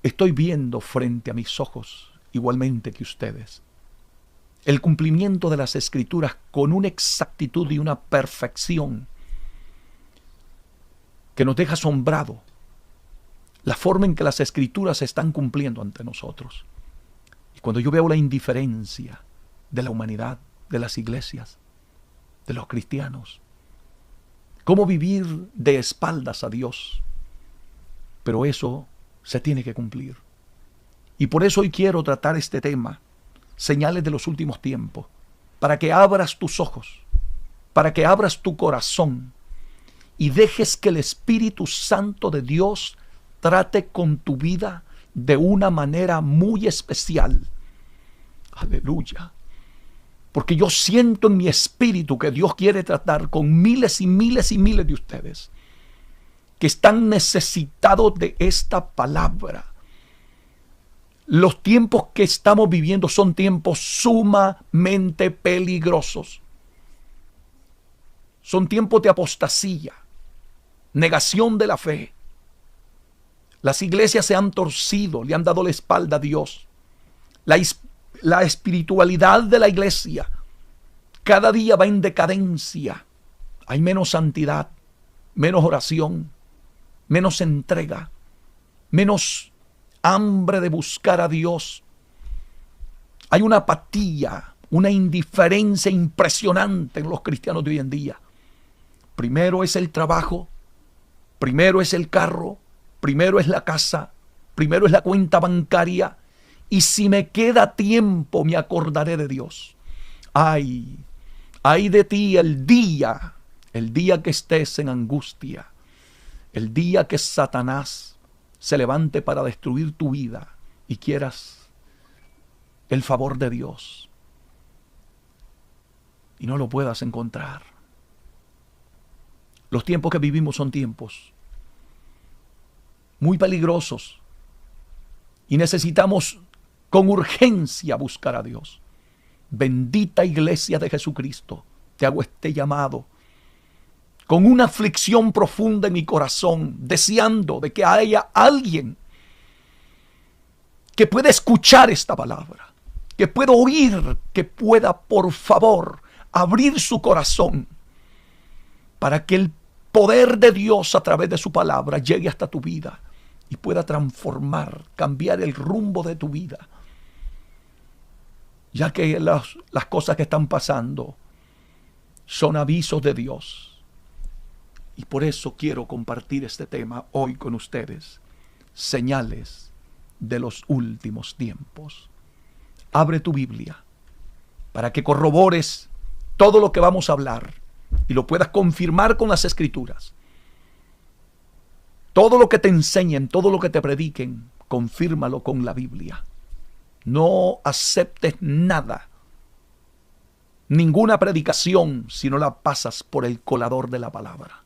estoy viendo frente a mis ojos, igualmente que ustedes, el cumplimiento de las Escrituras con una exactitud y una perfección que nos deja asombrado la forma en que las Escrituras se están cumpliendo ante nosotros. Y cuando yo veo la indiferencia de la humanidad, de las iglesias, de los cristianos, cómo vivir de espaldas a Dios, pero eso se tiene que cumplir. Y por eso hoy quiero tratar este tema, señales de los últimos tiempos, para que abras tus ojos, para que abras tu corazón y dejes que el Espíritu Santo de Dios trate con tu vida de una manera muy especial. Aleluya. Porque yo siento en mi espíritu que Dios quiere tratar con miles y miles y miles de ustedes que están necesitados de esta palabra. Los tiempos que estamos viviendo son tiempos sumamente peligrosos. Son tiempos de apostasía, negación de la fe. Las iglesias se han torcido, le han dado la espalda a Dios. La espiritualidad de la iglesia cada día va en decadencia. Hay menos santidad, menos oración, menos entrega, menos hambre de buscar a Dios. Hay una apatía, una indiferencia impresionante en los cristianos de hoy en día. Primero es el trabajo, primero es el carro, primero es la casa, primero es la cuenta bancaria, y si me queda tiempo me acordaré de Dios. Ay de ti el día que estés en angustia, el día que Satanás se levante para destruir tu vida y quieras el favor de Dios y no lo puedas encontrar. Los tiempos que vivimos son tiempos muy peligrosos y necesitamos con urgencia buscar a Dios. Bendita Iglesia de Jesucristo, te hago este llamado con una aflicción profunda en mi corazón, deseando de que haya alguien que pueda escuchar esta palabra, que pueda oír, que pueda, por favor, abrir su corazón para que el poder de Dios a través de su palabra llegue hasta tu vida y pueda transformar, cambiar el rumbo de tu vida. Ya que las cosas que están pasando son avisos de Dios. Y por eso quiero compartir este tema hoy con ustedes. Señales de los últimos tiempos. Abre tu Biblia para que corrobores todo lo que vamos a hablar y lo puedas confirmar con las Escrituras. Todo lo que te enseñen, todo lo que te prediquen, confírmalo con la Biblia. No aceptes nada, ninguna predicación, si no la pasas por el colador de la palabra.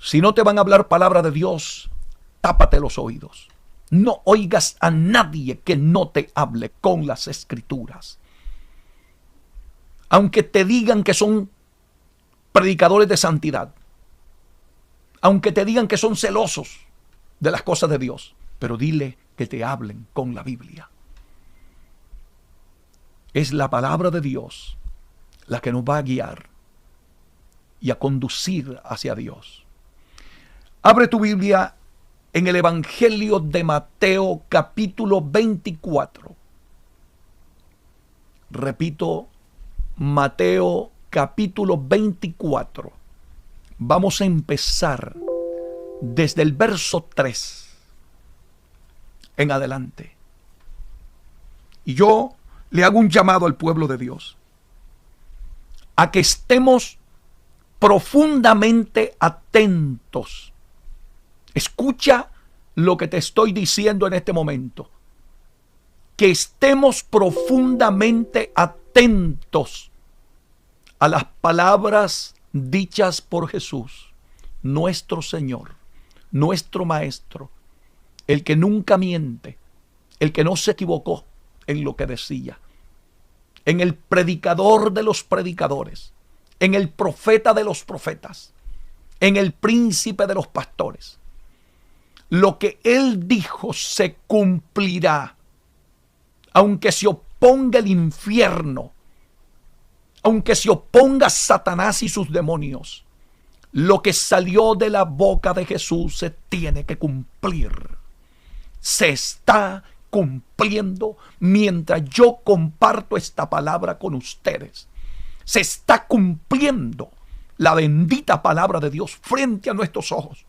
Si no te van a hablar palabra de Dios, tápate los oídos. No oigas a nadie que no te hable con las Escrituras. Aunque te digan que son predicadores de santidad, aunque te digan que son celosos de las cosas de Dios, pero dile que te hablen con la Biblia. Es la palabra de Dios la que nos va a guiar y a conducir hacia Dios. Abre tu Biblia en el Evangelio de Mateo, capítulo 24. Repito, Mateo, capítulo 24. Vamos a empezar desde el verso 3 en adelante. Y yo le hago un llamado al pueblo de Dios a que estemos profundamente atentos. Escucha lo que te estoy diciendo en este momento. Que estemos profundamente atentos a las palabras dichas por Jesús, nuestro Señor, nuestro Maestro, el que nunca miente, el que no se equivocó en lo que decía, en el predicador de los predicadores, en el profeta de los profetas, en el príncipe de los pastores. lo que Él dijo se cumplirá. Aunque se oponga el infierno, aunque se oponga Satanás y sus demonios, lo que salió de la boca de Jesús se tiene que cumplir. Se está cumpliendo mientras yo comparto esta palabra con ustedes. Se está cumpliendo la bendita palabra de Dios frente a nuestros ojos.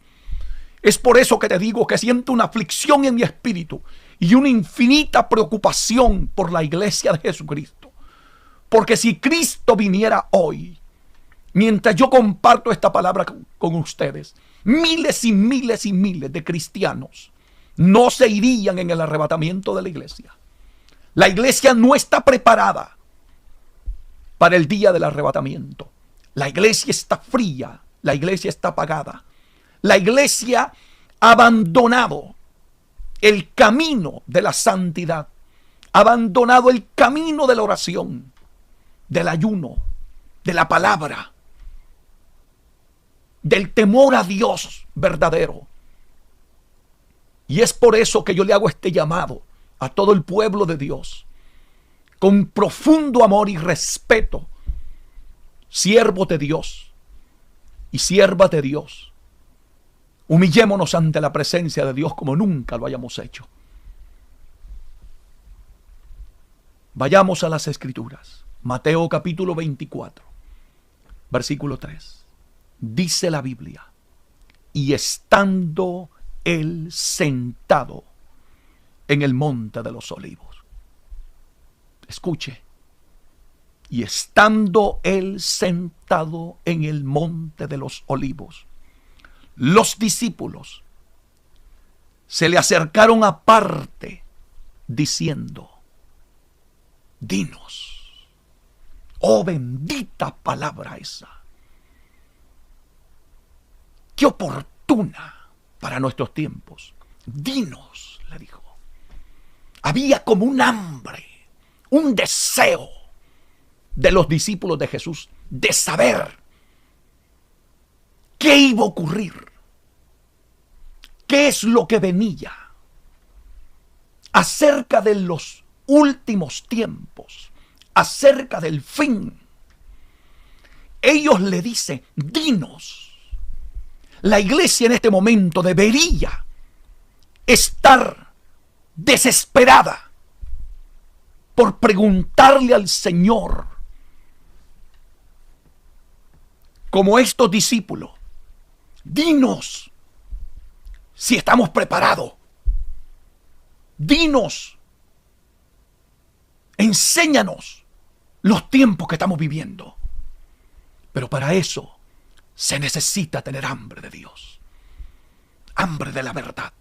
Es por eso que te digo que siento una aflicción en mi espíritu y una infinita preocupación por la iglesia de Jesucristo. Porque si Cristo viniera hoy, mientras yo comparto esta palabra con ustedes, miles y miles y miles de cristianos no se irían en el arrebatamiento de la iglesia. La iglesia no está preparada para el día del arrebatamiento. La iglesia está fría, la iglesia está apagada. La iglesia ha abandonado el camino de la santidad, ha abandonado el camino de la oración, del ayuno, de la palabra, del temor a Dios verdadero. Y es por eso que yo le hago este llamado a todo el pueblo de Dios, con profundo amor y respeto, siervos de Dios y siervas de Dios. Humillémonos ante la presencia de Dios como nunca lo hayamos hecho. Vayamos a las Escrituras. Mateo capítulo 24, versículo 3. Dice la Biblia: y estando él sentado en el monte de los olivos. Escuche. Y estando él sentado en el monte de los olivos, los discípulos se le acercaron aparte diciendo: dinos. Oh, bendita palabra esa. Qué oportuna para nuestros tiempos. Dinos, le dijo. Había como un hambre, un deseo de los discípulos de Jesús de saber qué iba a ocurrir, qué es lo que venía acerca de los últimos tiempos, acerca del fin. Ellos le dicen: dinos. La iglesia en este momento debería estar desesperada por preguntarle al Señor, como estos discípulos: dinos si estamos preparados. Dinos, enséñanos los tiempos que estamos viviendo. Pero para eso se necesita tener hambre de Dios, hambre de la verdad,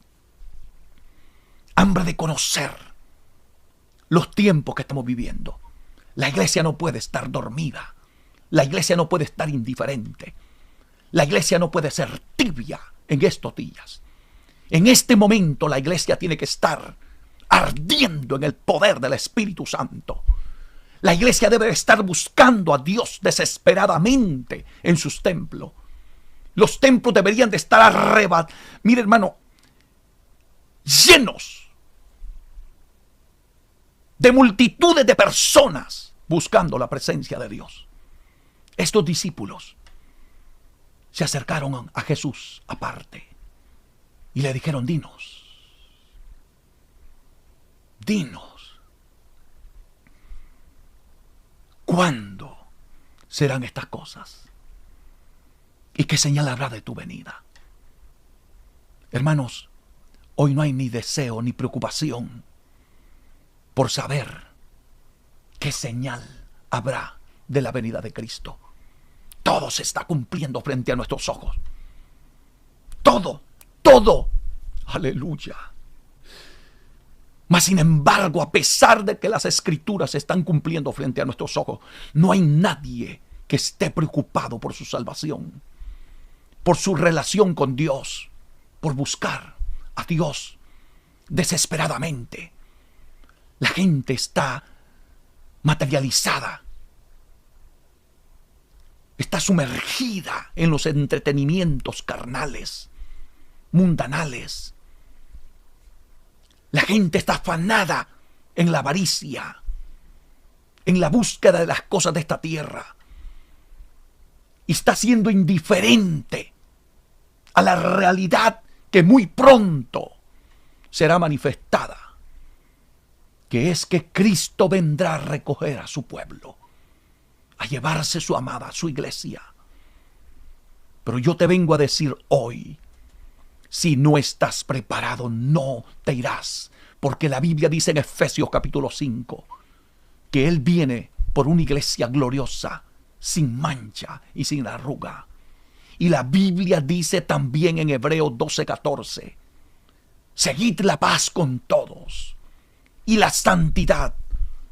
hambre de conocer los tiempos que estamos viviendo. La iglesia no puede estar dormida, la iglesia no puede estar indiferente, la iglesia no puede ser tibia en estos días. En este momento la iglesia tiene que estar ardiendo en el poder del Espíritu Santo. La iglesia debe estar buscando a Dios desesperadamente en sus templos. Los templos deberían de estar mire, hermano, llenos de multitudes de personas buscando la presencia de Dios. Estos discípulos se acercaron a Jesús aparte y le dijeron: dinos, dinos. ¿Cuándo serán estas cosas? ¿Y qué señal habrá de tu venida? Hermanos, hoy no hay ni deseo ni preocupación por saber qué señal habrá de la venida de Cristo. Todo se está cumpliendo frente a nuestros ojos. Todo, todo. Aleluya. Mas sin embargo, a pesar de que las Escrituras se están cumpliendo frente a nuestros ojos, no hay nadie que esté preocupado por su salvación, por su relación con Dios, por buscar a Dios desesperadamente. La gente está materializada, está sumergida en los entretenimientos carnales, mundanales, La gente está afanada en la avaricia, en la búsqueda de las cosas de esta tierra. Y está siendo indiferente a la realidad que muy pronto será manifestada, que es que Cristo vendrá a recoger a su pueblo, a llevarse su amada, su iglesia. Pero yo te vengo a decir hoy, si no estás preparado, no te irás. Porque la Biblia dice en Efesios capítulo 5, que Él viene por una iglesia gloriosa, sin mancha y sin arruga. Y la Biblia dice también en Hebreos 12:14, seguid la paz con todos y la santidad,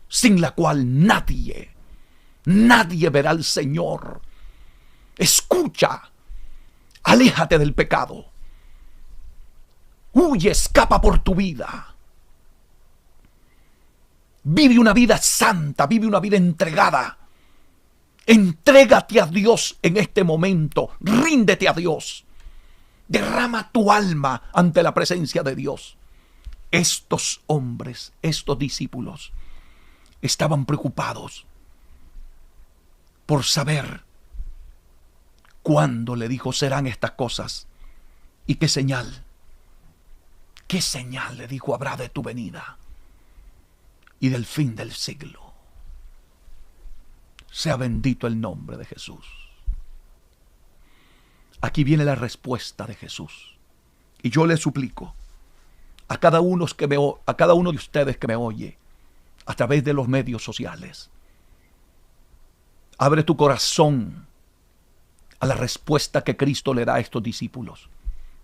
sin la cual nadie verá al Señor. Escucha, aléjate del pecado, huye, escapa por tu vida. Vive una vida santa, vive una vida entregada. Entrégate a Dios en este momento, ríndete a Dios. Derrama tu alma ante la presencia de Dios. Estos hombres, estos discípulos, estaban preocupados por saber cuándo, le dijo, serán estas cosas y qué señal le dijo, habrá de tu venida y del fin del siglo. Sea bendito el nombre de Jesús. Aquí viene la respuesta de Jesús. Y yo le suplico a cada uno de ustedes que me oye a través de los medios sociales, abre tu corazón a la respuesta que Cristo le da a estos discípulos,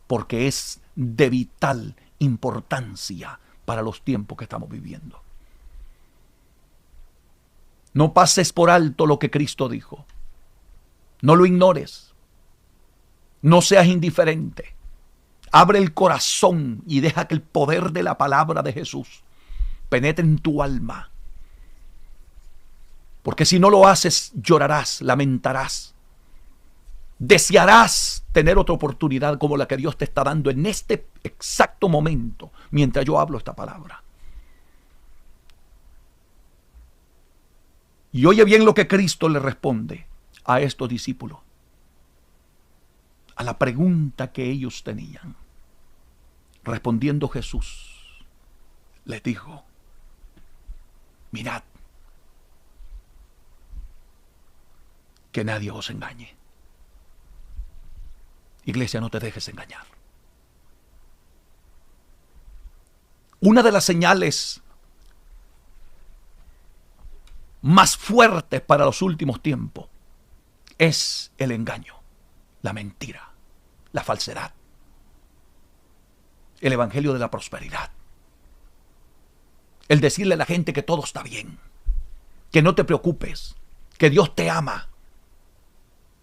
porque es de vital importancia para los tiempos que estamos viviendo. No pases por alto lo que Cristo dijo. No lo ignores. No seas indiferente. Abre el corazón y deja que el poder de la palabra de Jesús penetre en tu alma. Porque si no lo haces, llorarás, lamentarás. Desearás tener otra oportunidad como la que Dios te está dando en este exacto momento, mientras yo hablo esta palabra. Y oye bien lo que Cristo le responde a estos discípulos, a la pregunta que ellos tenían. Respondiendo Jesús, les dijo, mirad, que nadie os engañe. Iglesia, no te dejes engañar. Una de las señales más fuertes para los últimos tiempos es el engaño, la mentira, la falsedad, el evangelio de la prosperidad, el decirle a la gente que todo está bien, que no te preocupes, que Dios te ama.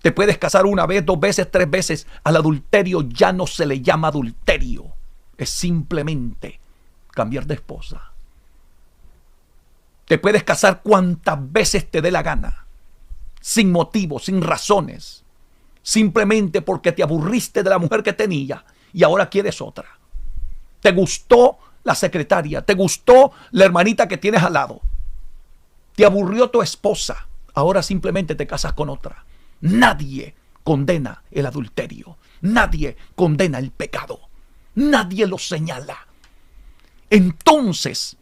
Te puedes casar una vez, 2 veces, 3 veces. Al adulterio ya no se le llama adulterio, es simplemente cambiar de esposa. Te puedes casar cuantas veces te dé la gana, sin motivo, sin razones, simplemente porque te aburriste de la mujer que tenía y ahora quieres otra. Te gustó la secretaria, te gustó la hermanita que tienes al lado, te aburrió tu esposa, ahora simplemente te casas con otra. Nadie condena el adulterio, nadie condena el pecado, nadie lo señala. Entonces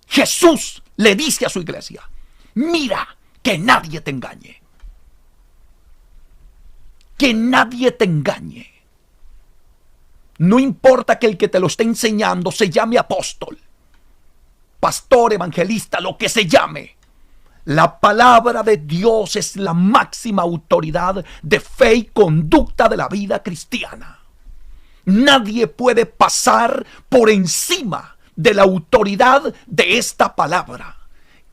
Jesús le dice a su iglesia, mira, que nadie te engañe. Que nadie te engañe. No importa que el que te lo esté enseñando se llame apóstol, pastor, evangelista, lo que se llame. La palabra de Dios es la máxima autoridad de fe y conducta de la vida cristiana. Nadie puede pasar por encima de la autoridad de esta palabra.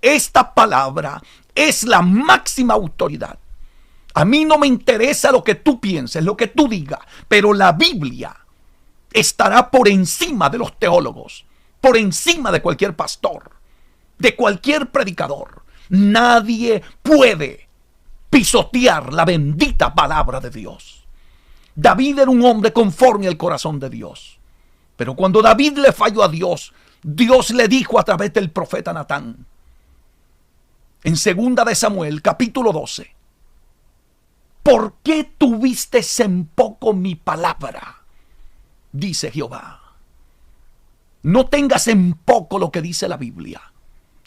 Esta palabra es la máxima autoridad. A mí no me interesa lo que tú pienses, lo que tú digas, pero la Biblia estará por encima de los teólogos, por encima de cualquier pastor, de cualquier predicador. Nadie puede pisotear la bendita palabra de Dios. David era un hombre conforme al corazón de Dios. Pero cuando David le falló a Dios, Dios le dijo a través del profeta Natán, en 2 de Samuel, capítulo 12, ¿por qué tuviste en poco mi palabra? Dice Jehová. No tengas en poco lo que dice la Biblia.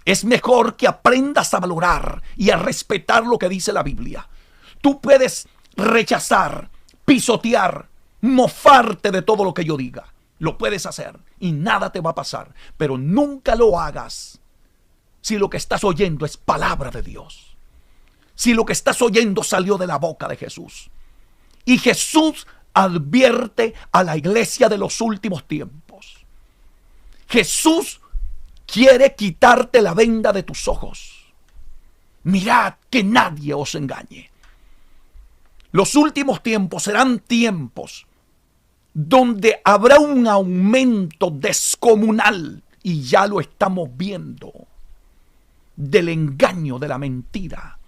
Es mejor que aprendas a valorar y a respetar lo que dice la Biblia. Tú puedes rechazar, pisotear, mofarte de todo lo que yo diga. Lo puedes hacer y nada te va a pasar. Pero nunca lo hagas si lo que estás oyendo es palabra de Dios. Si lo que estás oyendo salió de la boca de Jesús. Y Jesús advierte a la iglesia de los últimos tiempos. Jesús quiere quitarte la venda de tus ojos. Mirad que nadie os engañe. Los últimos tiempos serán tiempos donde habrá un aumento descomunal, y ya lo estamos viendo, del engaño, de la mentira.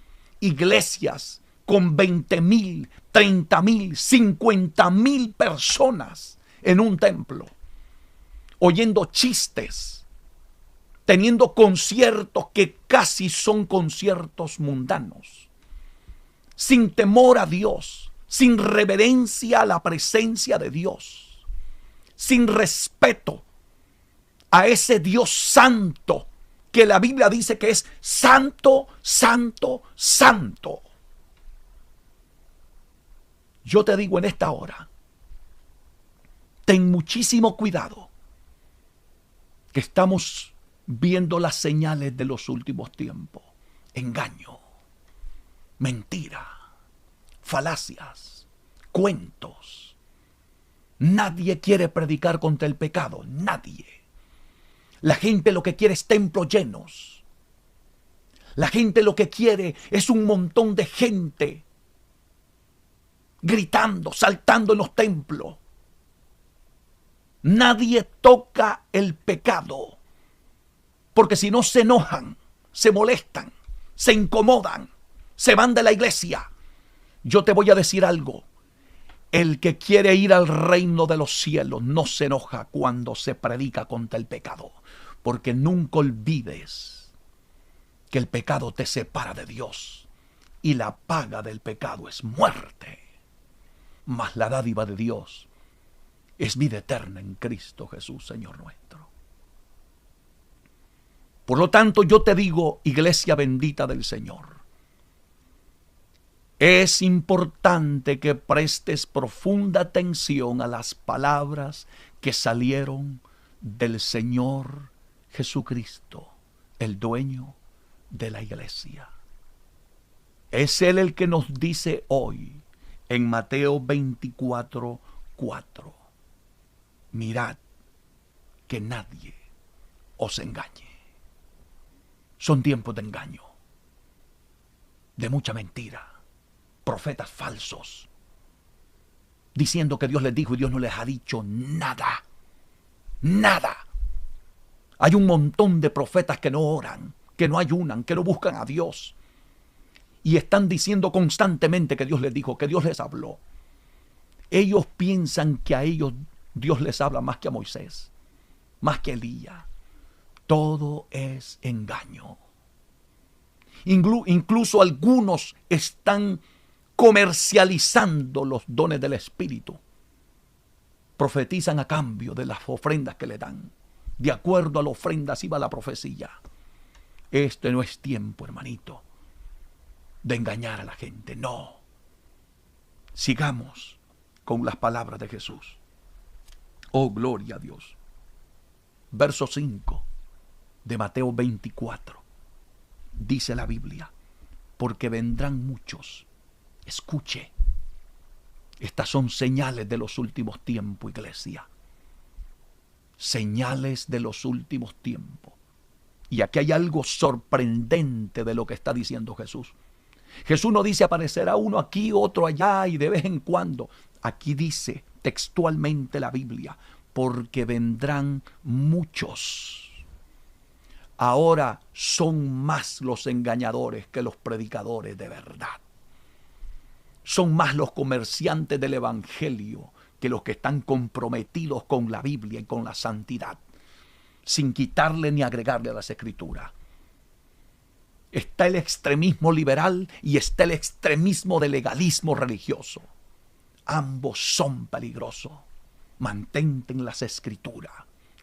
Iglesias con 20,000, 30,000, 50,000 personas en un templo, oyendo chistes, teniendo conciertos que casi son conciertos mundanos, sin temor a Dios, sin reverencia a la presencia de Dios, sin respeto a ese Dios santo que la Biblia dice que es santo, santo, santo. Yo te digo en esta hora, ten muchísimo cuidado, que estamos viendo las señales de los últimos tiempos. Engaño, mentira, falacias, cuentos. Nadie quiere predicar contra el pecado, nadie. La gente lo que quiere es templos llenos. La gente lo que quiere es un montón de gente gritando, saltando en los templos. Nadie toca el pecado, porque si no se enojan, se molestan, se incomodan, se van de la iglesia. Yo te voy a decir algo. El que quiere ir al reino de los cielos no se enoja cuando se predica contra el pecado, porque nunca olvides que el pecado te separa de Dios y la paga del pecado es muerte, mas la dádiva de Dios es vida eterna en Cristo Jesús, Señor nuestro. Por lo tanto, yo te digo, iglesia bendita del Señor, es importante que prestes profunda atención a las palabras que salieron del Señor Jesucristo, el dueño de la iglesia. Es Él el que nos dice hoy en Mateo 24:4, mirad que nadie os engañe. Son tiempos de engaño, de mucha mentira. Profetas falsos, diciendo que Dios les dijo y Dios no les ha dicho nada. Nada. Hay un montón de profetas que no oran, que no ayunan, que no buscan a Dios. Y están diciendo constantemente que Dios les dijo, que Dios les habló. Ellos piensan que a ellos Dios les habla más que a Moisés, más que a Elías. Todo es engaño. Incluso algunos están comercializando los dones del Espíritu. Profetizan a cambio de las ofrendas que le dan. De acuerdo a la ofrenda, así va la profecía. Este no es tiempo, hermanito, de engañar a la gente. No. Sigamos con las palabras de Jesús. Oh, gloria a Dios. Verso 5 de Mateo 24. Dice la Biblia, porque vendrán muchos. Escuche, estas son señales de los últimos tiempos, iglesia. Señales de los últimos tiempos. Y aquí hay algo sorprendente de lo que está diciendo Jesús. Jesús no dice aparecerá uno aquí, otro allá y de vez en cuando. Aquí dice textualmente la Biblia, porque vendrán muchos. Ahora son más los engañadores que los predicadores de verdad. Son más los comerciantes del evangelio que los que están comprometidos con la Biblia y con la santidad, sin quitarle ni agregarle a las Escrituras. Está el extremismo liberal y está el extremismo de legalismo religioso. Ambos son peligrosos. Mantente en las Escrituras,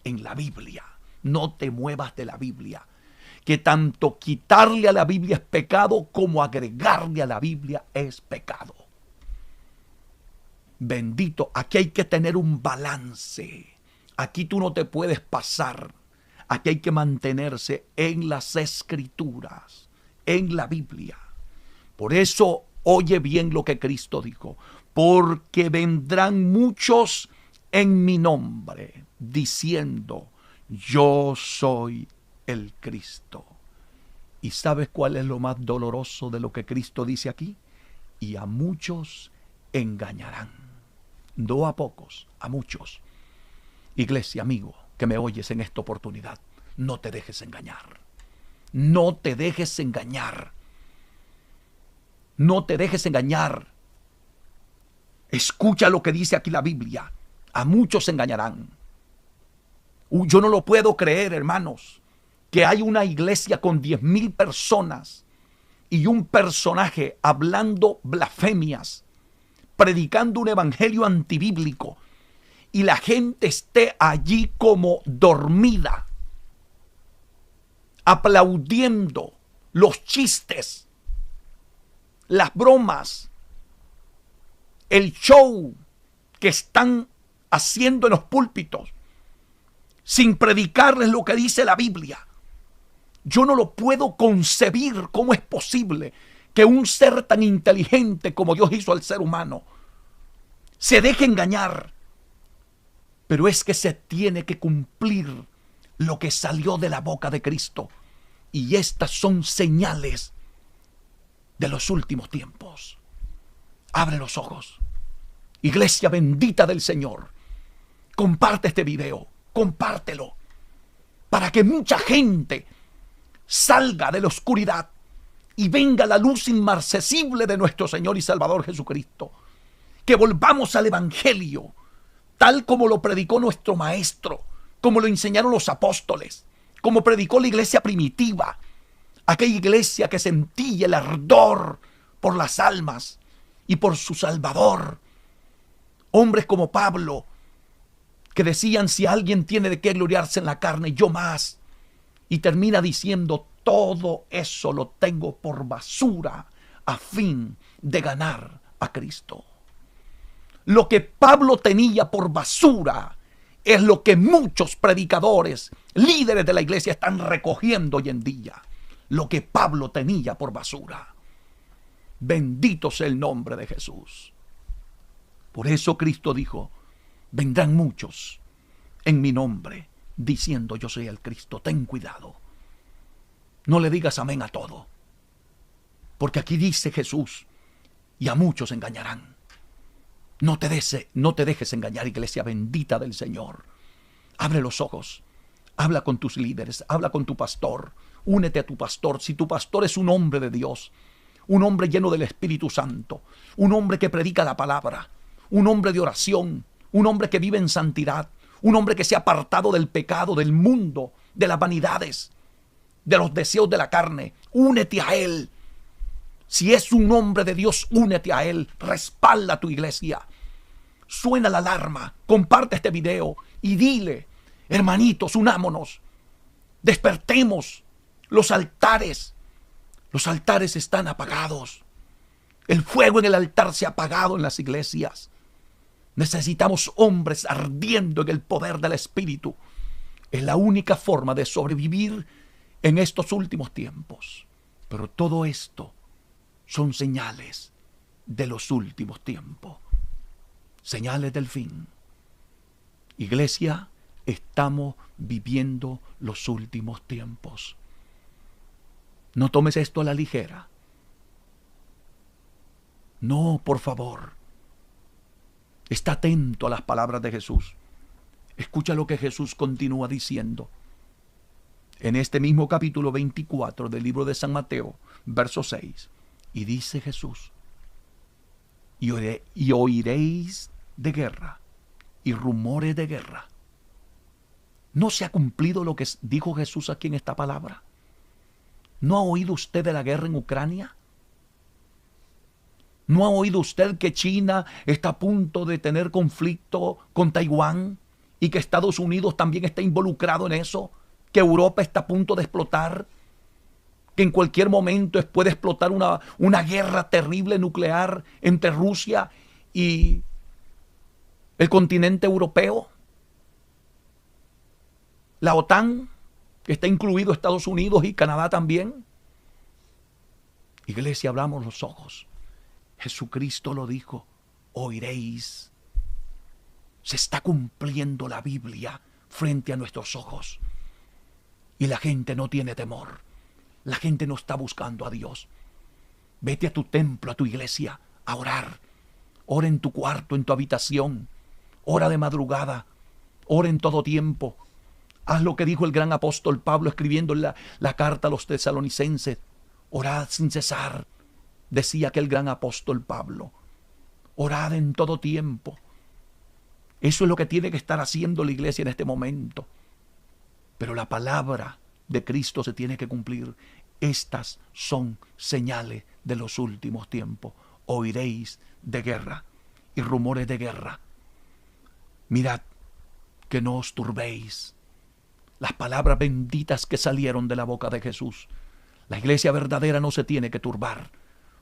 en la Biblia. No te muevas de la Biblia. Que tanto quitarle a la Biblia es pecado como agregarle a la Biblia es pecado. Bendito, aquí hay que tener un balance. Aquí tú no te puedes pasar. Aquí hay que mantenerse en las Escrituras, en la Biblia. Por eso, oye bien lo que Cristo dijo. Porque vendrán muchos en mi nombre, diciendo, yo soy el Cristo. ¿Y sabes cuál es lo más doloroso de lo que Cristo dice aquí? Y a muchos engañarán. No a pocos, a muchos. Iglesia, amigo, que me oyes en esta oportunidad, no te dejes engañar. No te dejes engañar. No te dejes engañar. Escucha lo que dice aquí la Biblia. A muchos engañarán. Yo no lo puedo creer, hermanos, que hay una iglesia con 10,000 personas y un personaje hablando blasfemias, predicando un evangelio antibíblico, y la gente esté allí como dormida, aplaudiendo los chistes, las bromas, el show que están haciendo en los púlpitos, sin predicarles lo que dice la Biblia. Yo no lo puedo concebir. ¿Cómo es posible que un ser tan inteligente como Dios hizo al ser humano se deje engañar? Pero es que se tiene que cumplir lo que salió de la boca de Cristo. Y estas son señales de los últimos tiempos. Abre los ojos. Iglesia bendita del Señor, comparte este video, compártelo, para que mucha gente salga de la oscuridad y venga la luz inmarcesible de nuestro Señor y Salvador Jesucristo. Que volvamos al Evangelio, tal como lo predicó nuestro Maestro, como lo enseñaron los apóstoles, como predicó la iglesia primitiva, aquella iglesia que sentía el ardor por las almas y por su Salvador. Hombres como Pablo, que decían, si alguien tiene de qué gloriarse en la carne, yo más. Y termina diciendo, todo eso lo tengo por basura a fin de ganar a Cristo. Lo que Pablo tenía por basura es lo que muchos predicadores, líderes de la iglesia están recogiendo hoy en día. Lo que Pablo tenía por basura. Bendito sea el nombre de Jesús. Por eso Cristo dijo, vendrán muchos en mi nombre diciendo yo soy el Cristo. Ten cuidado. No le digas amén a todo. Porque aquí dice Jesús, y a muchos engañarán. No te dejes engañar, iglesia bendita del Señor. Abre los ojos. Habla con tus líderes. Habla con tu pastor. Únete a tu pastor. Si tu pastor es un hombre de Dios, un hombre lleno del Espíritu Santo, un hombre que predica la palabra, un hombre de oración, un hombre que vive en santidad, un hombre que se ha apartado del pecado, del mundo, de las vanidades, de los deseos de la carne, únete a él. Si es un hombre de Dios, únete a él, respalda a tu iglesia. Suena la alarma, comparte este video y dile, hermanitos, unámonos, despertemos. Los altares están apagados. El fuego en el altar se ha apagado en las iglesias. Necesitamos hombres ardiendo en el poder del Espíritu. Es la única forma de sobrevivir en estos últimos tiempos. Pero todo esto son señales de los últimos tiempos. Señales del fin. Iglesia, estamos viviendo los últimos tiempos. No tomes esto a la ligera. No, por favor. Está atento a las palabras de Jesús. Escucha lo que Jesús continúa diciendo. En este mismo capítulo 24 del libro de San Mateo, verso 6. Y dice Jesús, y oiréis de guerra y rumores de guerra. ¿No se ha cumplido lo que dijo Jesús aquí en esta palabra? ¿No ha oído usted de la guerra en Ucrania? ¿No ha oído usted que China está a punto de tener conflicto con Taiwán y que Estados Unidos también está involucrado en eso? ¿Que Europa está a punto de explotar? ¿Que en cualquier momento puede explotar una guerra terrible nuclear entre Rusia y el continente europeo? La OTAN, que está incluido Estados Unidos y Canadá también. Iglesia, abramos los ojos. Jesucristo lo dijo, oiréis. Se está cumpliendo la Biblia frente a nuestros ojos. Y la gente no tiene temor. La gente no está buscando a Dios. Vete a tu templo, a tu iglesia, a orar. Ora en tu cuarto, en tu habitación. Ora de madrugada. Ora en todo tiempo. Haz lo que dijo el gran apóstol Pablo escribiendo en la carta a los tesalonicenses. Orad sin cesar, decía aquel gran apóstol Pablo. Orad en todo tiempo. Eso es lo que tiene que estar haciendo la iglesia en este momento. Pero la palabra de Cristo se tiene que cumplir. Estas son señales de los últimos tiempos. Oiréis de guerra y rumores de guerra. Mirad que no os turbéis. Las palabras benditas que salieron de la boca de Jesús. La iglesia verdadera no se tiene que turbar,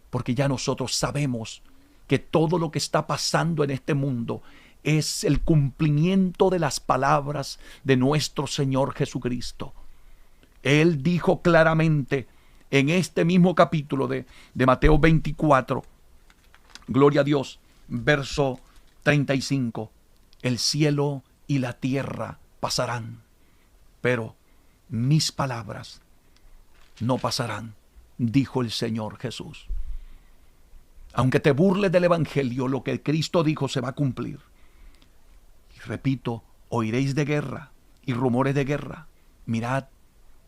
porque ya nosotros sabemos que todo lo que está pasando en este mundo es el cumplimiento de las palabras de nuestro Señor Jesucristo. Él dijo claramente en este mismo capítulo de Mateo 24, gloria a Dios, verso 35, el cielo y la tierra pasarán, pero mis palabras no pasarán, dijo el Señor Jesús. Aunque te burles del Evangelio, lo que Cristo dijo se va a cumplir. Y repito, oiréis de guerra y rumores de guerra. Mirad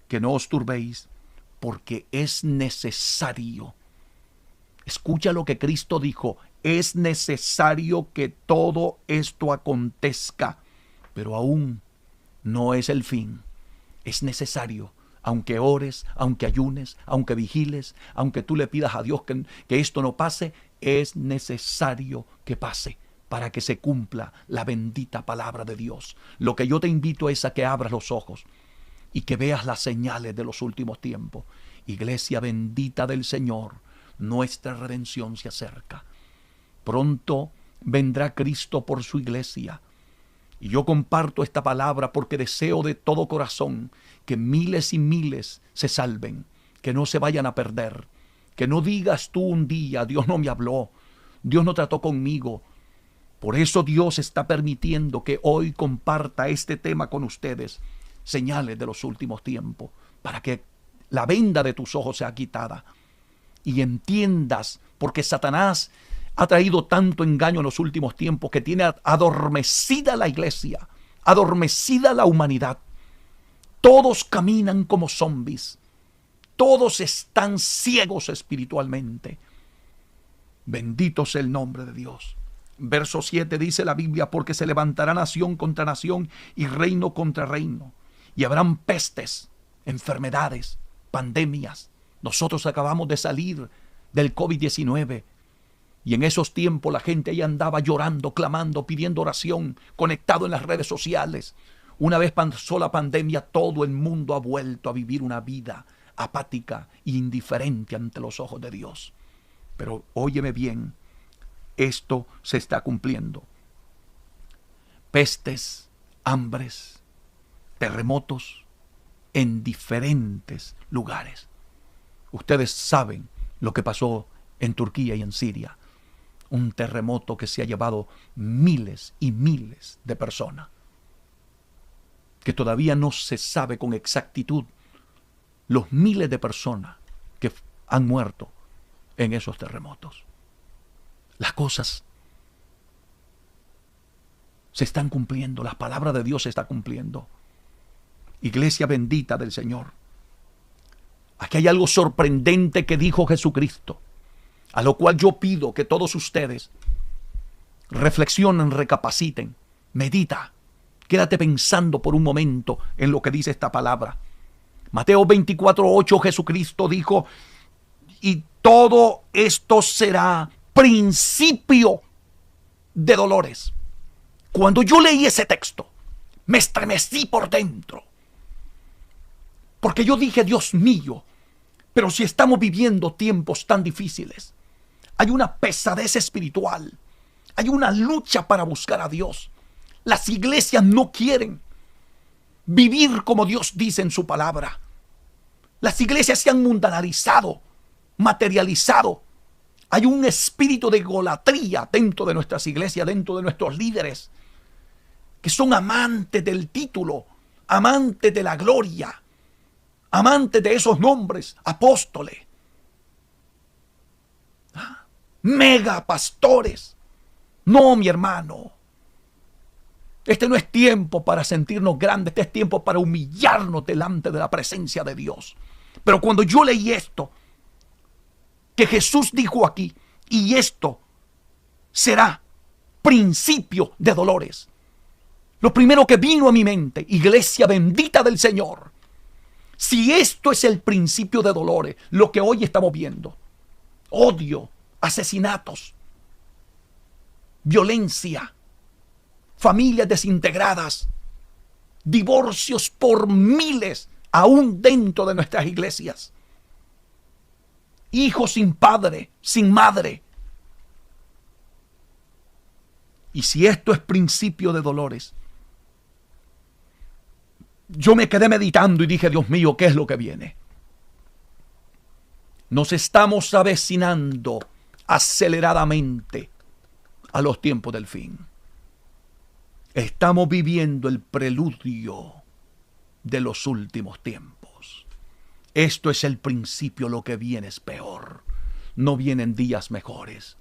que no os turbéis, porque es necesario. Escucha lo que Cristo dijo. Es necesario que todo esto acontezca, pero aún no es el fin. Es necesario, aunque ores, aunque ayunes, aunque vigiles, aunque tú le pidas a Dios que esto no pase, es necesario que pase para que se cumpla la bendita palabra de Dios. Lo que yo te invito es a que abras los ojos y que veas las señales de los últimos tiempos. Iglesia bendita del Señor, nuestra redención se acerca. Pronto vendrá Cristo por su iglesia. Y yo comparto esta palabra porque deseo de todo corazón que miles y miles se salven, que no se vayan a perder, que no digas tú un día, Dios no me habló, Dios no trató conmigo. Por eso Dios está permitiendo que hoy comparta este tema con ustedes, señales de los últimos tiempos, para que la venda de tus ojos sea quitada y entiendas, porque Satanás ha traído tanto engaño en los últimos tiempos que tiene adormecida la iglesia, adormecida la humanidad. Todos caminan como zombies. Todos están ciegos espiritualmente. Bendito sea el nombre de Dios. Verso 7 dice la Biblia, porque se levantará nación contra nación y reino contra reino. Y habrán pestes, enfermedades, pandemias. Nosotros acabamos de salir del COVID-19. Y en esos tiempos la gente ahí andaba llorando, clamando, pidiendo oración, conectado en las redes sociales. Una vez pasó la pandemia, todo el mundo ha vuelto a vivir una vida apática e indiferente ante los ojos de Dios. Pero óyeme bien, esto se está cumpliendo. Pestes, hambres, terremotos en diferentes lugares. Ustedes saben lo que pasó en Turquía y en Siria. Un terremoto que se ha llevado miles y miles de personas, que todavía no se sabe con exactitud los miles de personas que han muerto en esos terremotos. Las cosas se están cumpliendo, la palabra de Dios se está cumpliendo. Iglesia bendita del Señor, aquí hay algo sorprendente que dijo Jesucristo, a lo cual yo pido que todos ustedes reflexionen, recapaciten, Medita. Quédate pensando por un momento en lo que dice esta palabra. Mateo 24:8, Jesucristo dijo, y todo esto será principio de dolores. Cuando yo leí ese texto, me estremecí por dentro. Porque yo dije, Dios mío, pero si estamos viviendo tiempos tan difíciles, hay una pesadez espiritual, hay una lucha para buscar a Dios. Las iglesias no quieren vivir como Dios dice en su palabra. Las iglesias se han mundanalizado, materializado. Hay un espíritu de egolatría dentro de nuestras iglesias, dentro de nuestros líderes, que son amantes del título, amantes de la gloria, amantes de esos nombres, apóstoles, mega pastores. No, mi hermano. Este no es tiempo para sentirnos grandes, este es tiempo para humillarnos delante de la presencia de Dios. Pero cuando yo leí esto, que Jesús dijo aquí, y esto será principio de dolores, lo primero que vino a mi mente, iglesia bendita del Señor, si esto es el principio de dolores, lo que hoy estamos viendo, odio, asesinatos, violencia, familias desintegradas, divorcios por miles, aún dentro de nuestras iglesias, hijos sin padre, sin madre. Y si esto es principio de dolores, yo me quedé meditando y dije, Dios mío, ¿qué es lo que viene? Nos estamos avecinando aceleradamente a los tiempos del fin. Estamos viviendo el preludio de los últimos tiempos. Esto es el principio, lo que viene es peor. No vienen días mejores.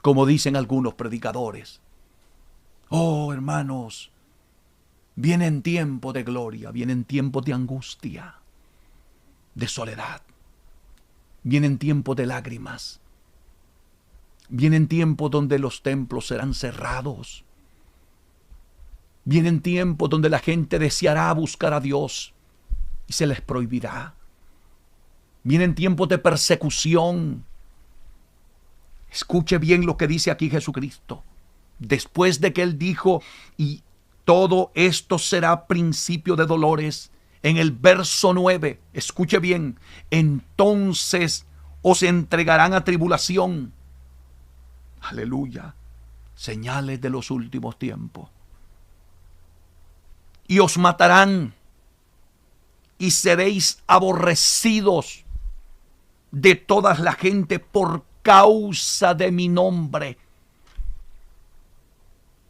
Como dicen algunos predicadores. Oh, hermanos, vienen tiempos de gloria, vienen tiempos de angustia, de soledad. Vienen tiempos de lágrimas. Vienen tiempos donde los templos serán cerrados. Vienen tiempos donde la gente deseará buscar a Dios y se les prohibirá. Vienen tiempos de persecución. Escuche bien lo que dice aquí Jesucristo. Después de que Él dijo, y todo esto será principio de dolores, en el verso 9, escuche bien, entonces os entregarán a tribulación. Aleluya. Señales de los últimos tiempos. Y os matarán, y seréis aborrecidos de toda la gente por causa de mi nombre.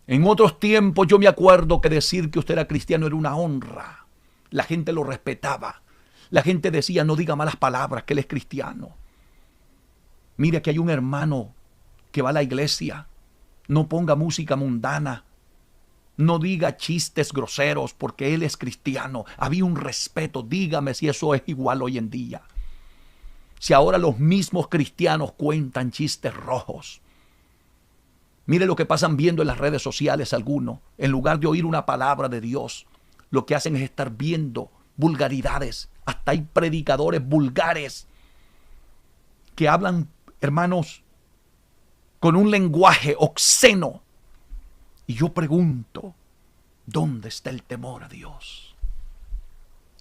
En otros tiempos yo me acuerdo que decir que usted era cristiano era una honra. La gente lo respetaba. La gente decía, no diga malas palabras, que él es cristiano. Mire que hay un hermano que va a la iglesia. No ponga música mundana. No diga chistes groseros porque él es cristiano. Había un respeto. Dígame si eso es igual hoy en día. Si ahora los mismos cristianos cuentan chistes rojos. Mire lo que pasan viendo en las redes sociales algunos. En lugar de oír una palabra de Dios, lo que hacen es estar viendo vulgaridades. Hasta hay predicadores vulgares que hablan, hermanos, con un lenguaje obsceno. Y yo pregunto, ¿dónde está el temor a Dios?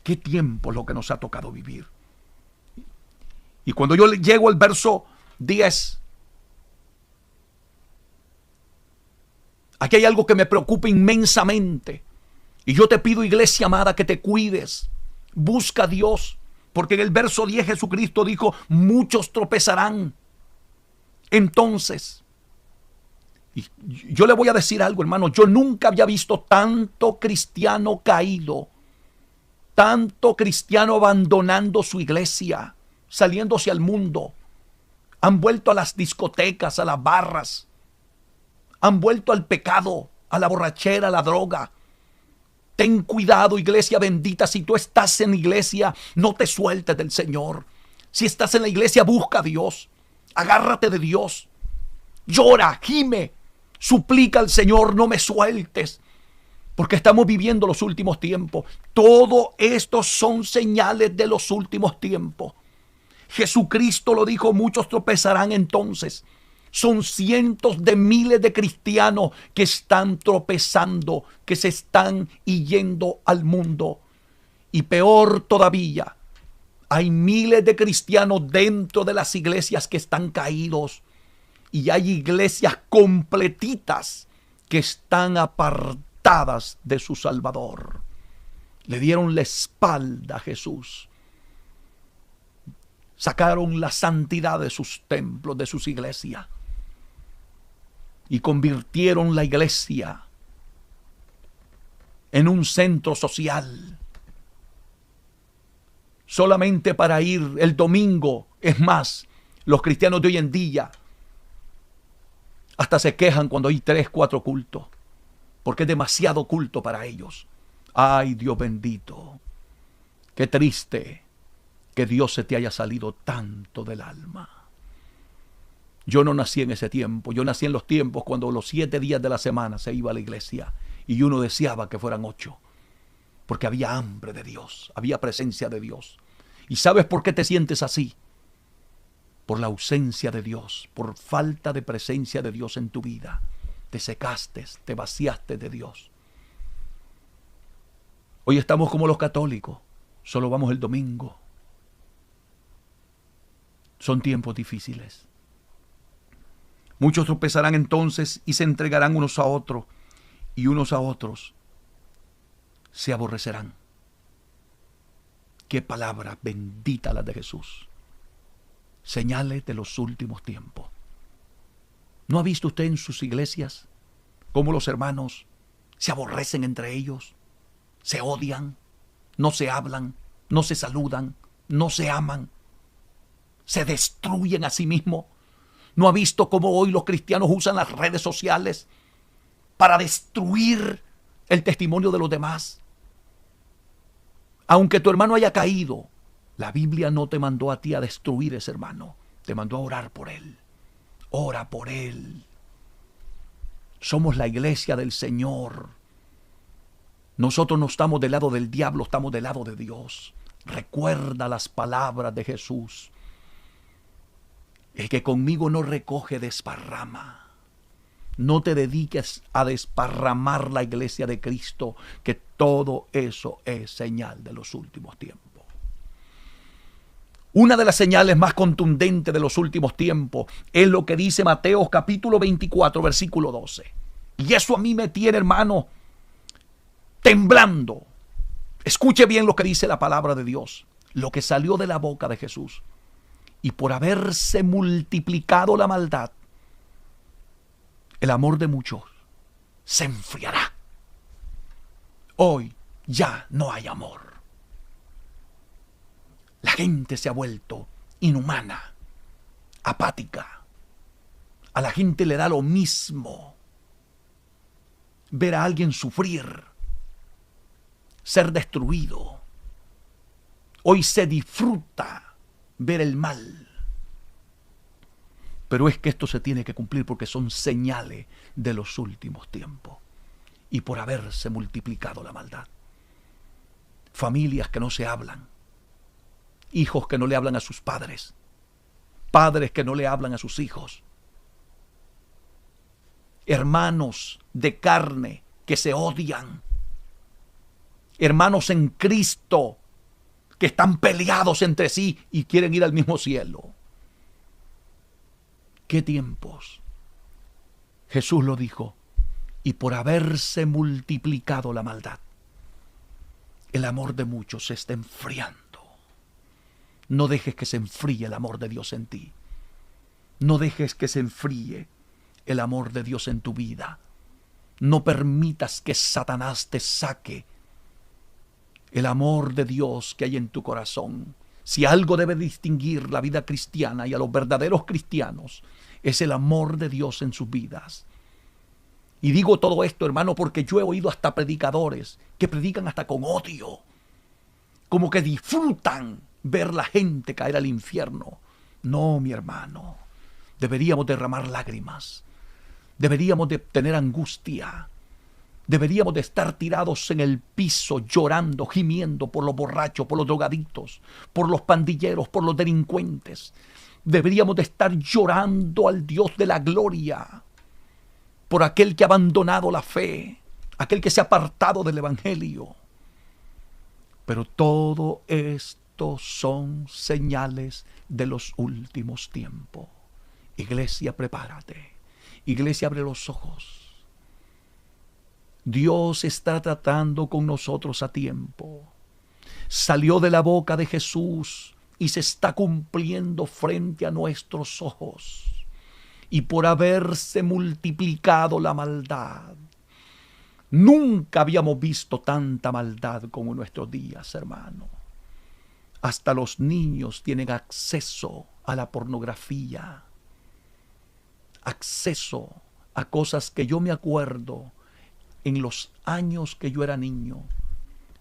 ¿Qué tiempo es lo que nos ha tocado vivir? Y cuando yo llego al verso 10, aquí hay algo que me preocupa inmensamente. Y yo te pido, iglesia amada, que te cuides. Busca a Dios. Porque en el verso 10 Jesucristo dijo, muchos tropezarán. Entonces, y yo le voy a decir algo, hermano. Yo nunca había visto tanto cristiano caído. Tanto cristiano abandonando su iglesia. Saliéndose al mundo. Han vuelto a las discotecas, a las barras. Han vuelto al pecado, a la borrachera, a la droga. Ten cuidado, iglesia bendita. Si tú estás en la iglesia, no te sueltes del Señor. Si estás en la iglesia, busca a Dios. Agárrate de Dios. Llora, gime. Suplica al Señor, no me sueltes, porque estamos viviendo los últimos tiempos. Todo esto son señales de los últimos tiempos. Jesucristo lo dijo, muchos tropezarán entonces. Son cientos de miles de cristianos que están tropezando, que se están yendo al mundo. Y peor todavía, hay miles de cristianos dentro de las iglesias que están caídos. Y hay iglesias completitas que están apartadas de su Salvador. Le dieron la espalda a Jesús. Sacaron la santidad de sus templos, de sus iglesias. Y convirtieron la iglesia en un centro social. Solamente para ir el domingo. Es más, los cristianos de hoy en día hasta se quejan cuando hay 3, 4 cultos, porque es demasiado culto para ellos. Ay, Dios bendito, qué triste que Dios se te haya salido tanto del alma. Yo no nací en ese tiempo, yo nací en los tiempos cuando los 7 días de la semana se iba a la iglesia y uno deseaba que fueran 8, porque había hambre de Dios, había presencia de Dios. ¿Y sabes por qué te sientes así? Por la ausencia de Dios, por falta de presencia de Dios en tu vida. Te secaste, te vaciaste de Dios. Hoy estamos como los católicos, solo vamos el domingo. Son tiempos difíciles. Muchos tropezarán entonces y se entregarán unos a otros, y unos a otros se aborrecerán. Qué palabra bendita la de Jesús. Señales de los últimos tiempos. ¿No ha visto usted en sus iglesias cómo los hermanos se aborrecen entre ellos, se odian, no se hablan, no se saludan, no se aman, se destruyen a sí mismos? ¿No ha visto cómo hoy los cristianos usan las redes sociales para destruir el testimonio de los demás? Aunque tu hermano haya caído, la Biblia no te mandó a ti a destruir ese hermano, te mandó a orar por él. Ora por él. Somos la iglesia del Señor. Nosotros no estamos del lado del diablo, estamos del lado de Dios. Recuerda las palabras de Jesús. El que conmigo no recoge, desparrama. No te dediques a desparramar la iglesia de Cristo, que todo eso es señal de los últimos tiempos. Una de las señales más contundentes de los últimos tiempos es lo que dice Mateo capítulo 24, versículo 12. Y eso a mí me tiene, hermano, temblando. Escuche bien lo que dice la palabra de Dios, lo que salió de la boca de Jesús. Y por haberse multiplicado la maldad, el amor de muchos se enfriará. Hoy ya no hay amor. La gente se ha vuelto inhumana, apática. A la gente le da lo mismo ver a alguien sufrir, ser destruido. Hoy se disfruta ver el mal. Pero es que esto se tiene que cumplir porque son señales de los últimos tiempos. Y por haberse multiplicado la maldad. Familias que no se hablan. Hijos que no le hablan a sus padres. Padres que no le hablan a sus hijos. Hermanos de carne que se odian. Hermanos en Cristo que están peleados entre sí y quieren ir al mismo cielo. ¿Qué tiempos? Jesús lo dijo. Y por haberse multiplicado la maldad, el amor de muchos se está enfriando. No dejes que se enfríe el amor de Dios en ti. No dejes que se enfríe el amor de Dios en tu vida. No permitas que Satanás te saque el amor de Dios que hay en tu corazón. Si algo debe distinguir la vida cristiana y a los verdaderos cristianos, es el amor de Dios en sus vidas. Y digo todo esto, hermano, porque yo he oído hasta predicadores que predican hasta con odio, como que disfrutan ver la gente caer al infierno. No, mi hermano, deberíamos derramar lágrimas, Deberíamos de tener angustia. Deberíamos de estar tirados en el piso llorando, gimiendo por los borrachos, por los drogadictos, por los pandilleros, por los delincuentes. Deberíamos de estar llorando al Dios de la gloria, por aquel que ha abandonado la fe, aquel que se ha apartado del evangelio. Pero todo esto son señales de los últimos tiempos. Iglesia, prepárate. Iglesia, abre los ojos. Dios está tratando con nosotros a tiempo. Salió de la boca de Jesús y se está cumpliendo frente a nuestros ojos. Y por haberse multiplicado la maldad, nunca habíamos visto tanta maldad como en nuestros días, hermano. Hasta los niños tienen acceso a la pornografía, acceso a cosas que yo me acuerdo en los años que yo era niño,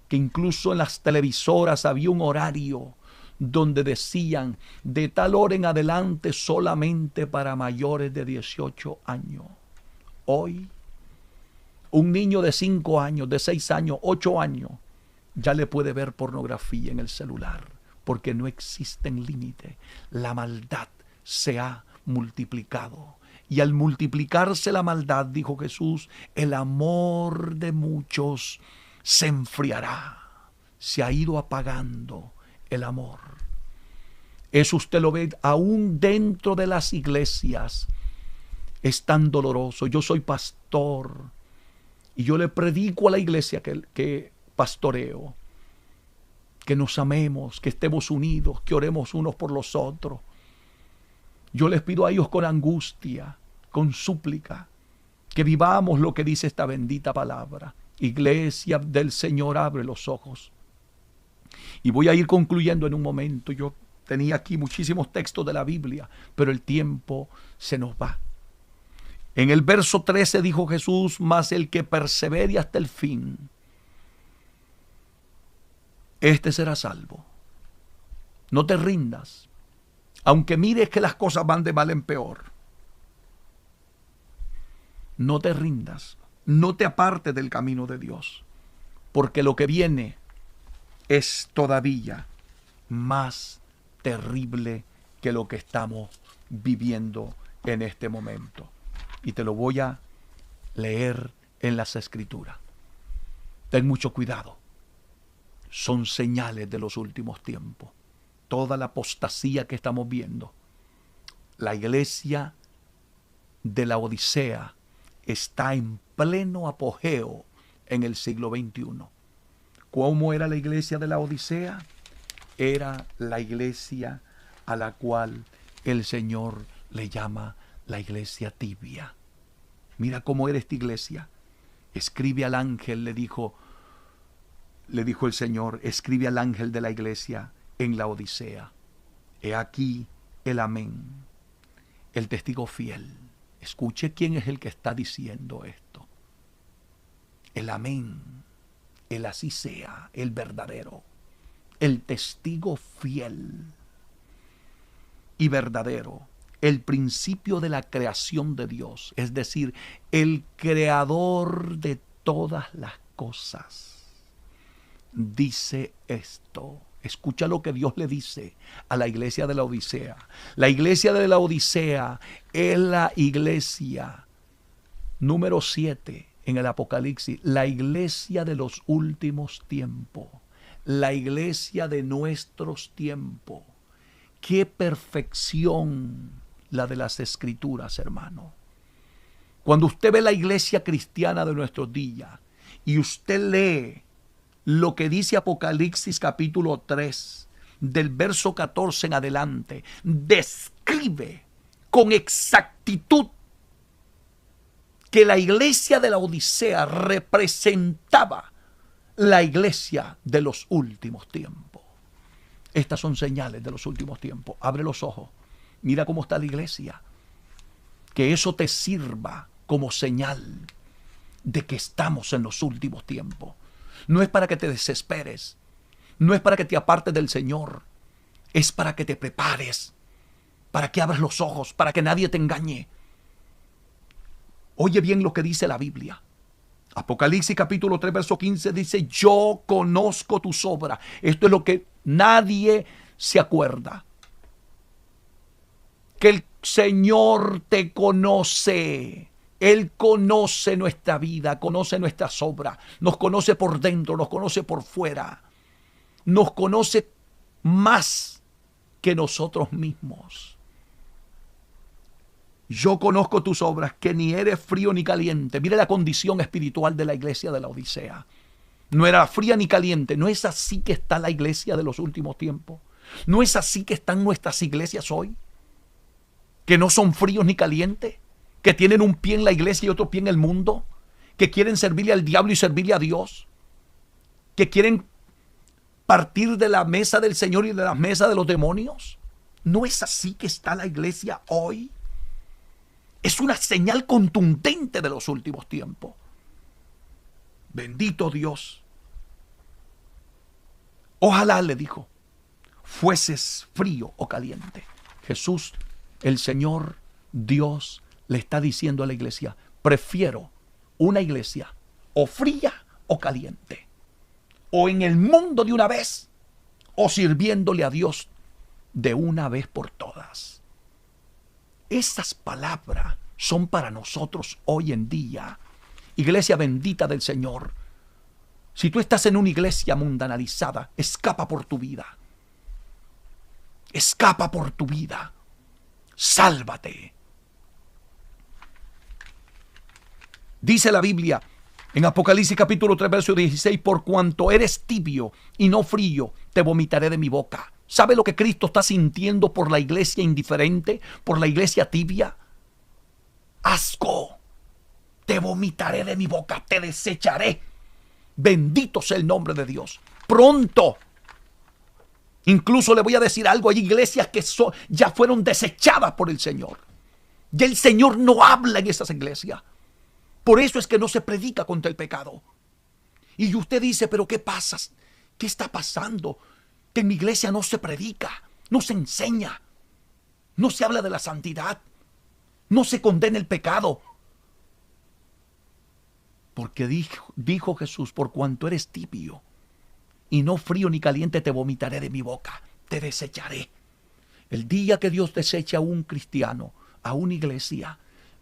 que incluso en las televisoras había un horario donde decían de tal hora en adelante solamente para mayores de 18 años. Hoy, un niño de 5 años, de 6 años, 8 años, ya le puede ver pornografía en el celular, porque no existen límites. La maldad se ha multiplicado. Y al multiplicarse la maldad, dijo Jesús, el amor de muchos se enfriará. Se ha ido apagando el amor. Eso usted lo ve aún dentro de las iglesias. Es tan doloroso. Yo soy pastor y yo le predico a la iglesia que pastoreo, que nos amemos, que estemos unidos, que oremos unos por los otros. Yo les pido a ellos con angustia, con súplica, que vivamos lo que dice esta bendita palabra. Iglesia del Señor, abre los ojos. Y voy a ir concluyendo en un momento. Yo tenía aquí muchísimos textos de la Biblia, pero el tiempo se nos va. En el verso 13 dijo Jesús, mas el que persevere hasta el fin, este será salvo. No te rindas. Aunque mires que las cosas van de mal en peor, no te rindas, no te apartes del camino de Dios, porque lo que viene es todavía más terrible que lo que estamos viviendo en este momento. Y te lo voy a leer en las Escrituras. Ten mucho cuidado. Son señales de los últimos tiempos. Toda la apostasía que estamos viendo. La iglesia de la Odisea está en pleno apogeo en el siglo XXI. ¿Cómo era la iglesia de la Odisea? Era la iglesia a la cual el Señor le llama la iglesia tibia. Mira cómo era esta iglesia. Escribe al ángel, le dijo el Señor, escribe al ángel de la iglesia en la Odisea. He aquí el amén, el testigo fiel. Escuche quién es el que está diciendo esto. El amén, el así sea, el verdadero, el testigo fiel y verdadero, el principio de la creación de Dios, es decir, el creador de todas las cosas, dice esto. Escucha lo que Dios le dice a la iglesia de la Odisea. La iglesia de la Odisea es la iglesia número 7 en el Apocalipsis. La iglesia de los últimos tiempos. La iglesia de nuestros tiempos. Qué perfección la de las Escrituras, hermano. Cuando usted ve la iglesia cristiana de nuestros días y usted lee lo que dice Apocalipsis capítulo 3, del verso 14 en adelante, describe con exactitud que la iglesia de la Odisea representaba la iglesia de los últimos tiempos. Estas son señales de los últimos tiempos. Abre los ojos. Mira cómo está la iglesia. Que eso te sirva como señal de que estamos en los últimos tiempos. No es para que te desesperes. No es para que te apartes del Señor. Es para que te prepares. Para que abras los ojos. Para que nadie te engañe. Oye bien lo que dice la Biblia. Apocalipsis capítulo 3, verso 15 dice, yo conozco tus obras. Esto es lo que nadie se acuerda. Que el Señor te conoce. Él conoce nuestra vida, conoce nuestras obras. Nos conoce por dentro, nos conoce por fuera. Nos conoce más que nosotros mismos. Yo conozco tus obras, que ni eres frío ni caliente. Mire la condición espiritual de la iglesia de la Odisea. No era fría ni caliente. ¿No es así que está la iglesia de los últimos tiempos? ¿No es así que están nuestras iglesias hoy? Que no son fríos ni calientes, que tienen un pie en la iglesia y otro pie en el mundo, que quieren servirle al diablo y servirle a Dios, que quieren partir de la mesa del Señor y de la mesa de los demonios. ¿No es así que está la iglesia hoy? Es una señal contundente de los últimos tiempos. Bendito Dios. Ojalá, le dijo, fueses frío o caliente. Jesús, el Señor, Dios, le está diciendo a la iglesia, prefiero una iglesia o fría o caliente. O en el mundo de una vez, o sirviéndole a Dios de una vez por todas. Esas palabras son para nosotros hoy en día. Iglesia bendita del Señor. Si tú estás en una iglesia mundanalizada, escapa por tu vida. Escapa por tu vida. Sálvate. Dice la Biblia en Apocalipsis capítulo 3, verso 16, por cuanto eres tibio y no frío, te vomitaré de mi boca. ¿Sabe lo que Cristo está sintiendo por la iglesia indiferente, por la iglesia tibia? Asco. Te vomitaré de mi boca, te desecharé. Bendito sea el nombre de Dios. Pronto. Incluso le voy a decir algo, hay iglesias que ya fueron desechadas por el Señor. Y el Señor no habla en esas iglesias. Por eso es que no se predica contra el pecado. Y usted dice, pero ¿qué pasa? ¿Qué está pasando? Que en mi iglesia no se predica, no se enseña, no se habla de la santidad, no se condena el pecado. Porque dijo Jesús, por cuanto eres tibio y no frío ni caliente, te vomitaré de mi boca, te desecharé. El día que Dios desecha a un cristiano, a una iglesia,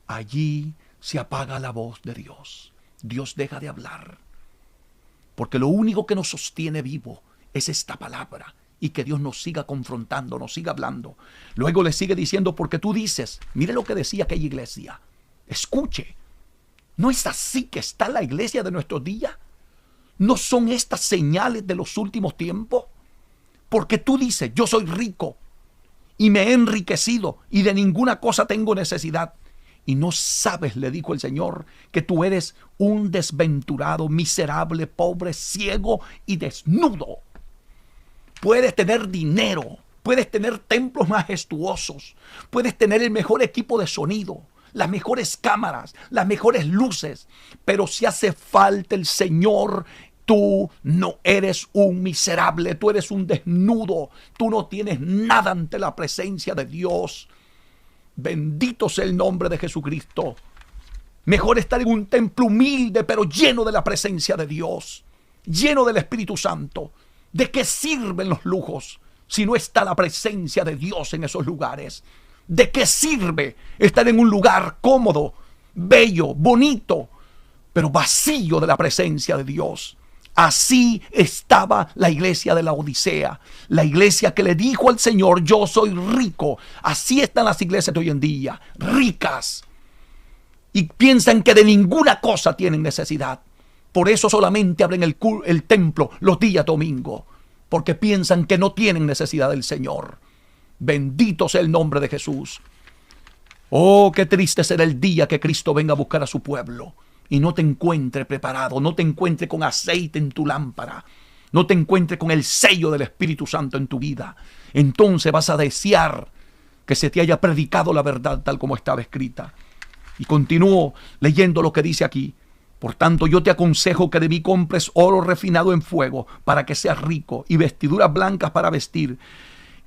allí se apaga la voz de Dios. Dios deja de hablar. Porque lo único que nos sostiene vivo es esta palabra, y que Dios nos siga confrontando, nos siga hablando. Luego le sigue diciendo, porque tú dices, mire lo que decía aquella iglesia, escuche, ¿no es así que está la iglesia de nuestros días? ¿No son estas señales de los últimos tiempos? Porque tú dices, yo soy rico y me he enriquecido y de ninguna cosa tengo necesidad. Y no sabes, le dijo el Señor, que tú eres un desventurado, miserable, pobre, ciego y desnudo. Puedes tener dinero, puedes tener templos majestuosos, puedes tener el mejor equipo de sonido, las mejores cámaras, las mejores luces, pero si hace falta el Señor, tú no eres un miserable, tú eres un desnudo, tú no tienes nada ante la presencia de Dios. Bendito sea el nombre de Jesucristo. Mejor estar en un templo humilde, pero lleno de la presencia de Dios, lleno del Espíritu Santo. ¿De qué sirven los lujos si no está la presencia de Dios en esos lugares? ¿De qué sirve estar en un lugar cómodo, bello, bonito, pero vacío de la presencia de Dios? Así estaba la iglesia de la Odisea, la iglesia que le dijo al Señor, yo soy rico. Así están las iglesias de hoy en día, ricas, y piensan que de ninguna cosa tienen necesidad. Por eso solamente abren el templo los días domingos, porque piensan que no tienen necesidad del Señor. Bendito sea el nombre de Jesús. Oh, qué triste será el día que Cristo venga a buscar a su pueblo y no te encuentre preparado, no te encuentre con aceite en tu lámpara, no te encuentre con el sello del Espíritu Santo en tu vida. Entonces vas a desear que se te haya predicado la verdad tal como estaba escrita. Y continúo leyendo lo que dice aquí. Por tanto, yo te aconsejo que de mí compres oro refinado en fuego para que seas rico, y vestiduras blancas para vestir,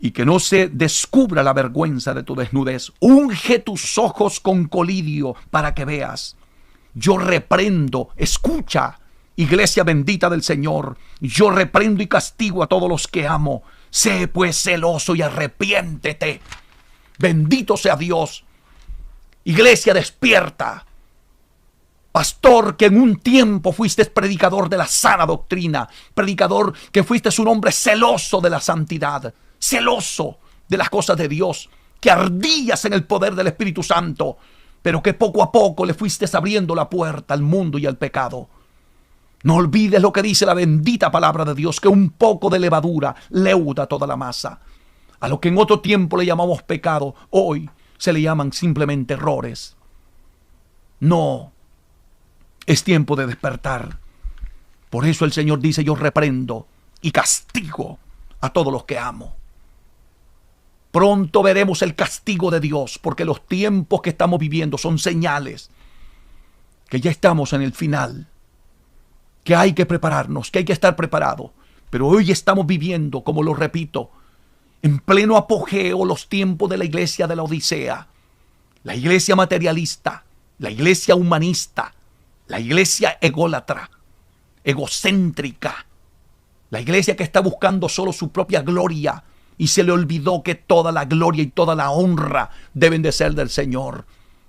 y que no se descubra la vergüenza de tu desnudez. Unge tus ojos con colirio para que veas. Yo reprendo, escucha, iglesia bendita del Señor, yo reprendo y castigo a todos los que amo. Sé pues celoso y arrepiéntete. Bendito sea Dios. Iglesia, despierta. Pastor, que en un tiempo fuiste predicador de la sana doctrina, predicador que fuiste un hombre celoso de la santidad, celoso de las cosas de Dios, que ardías en el poder del Espíritu Santo, pero que poco a poco le fuiste abriendo la puerta al mundo y al pecado. No olvides lo que dice la bendita palabra de Dios, que un poco de levadura leuda toda la masa. A lo que en otro tiempo le llamamos pecado, hoy se le llaman simplemente errores. No, es tiempo de despertar. Por eso el Señor dice: yo reprendo y castigo a todos los que amo. Pronto veremos el castigo de Dios, porque los tiempos que estamos viviendo son señales que ya estamos en el final, que hay que prepararnos, que hay que estar preparados. Pero hoy estamos viviendo, como lo repito, en pleno apogeo los tiempos de la iglesia de la Odisea, la iglesia materialista, la iglesia humanista, la iglesia ególatra, egocéntrica, la iglesia que está buscando solo su propia gloria y se le olvidó que toda la gloria y toda la honra deben de ser del Señor,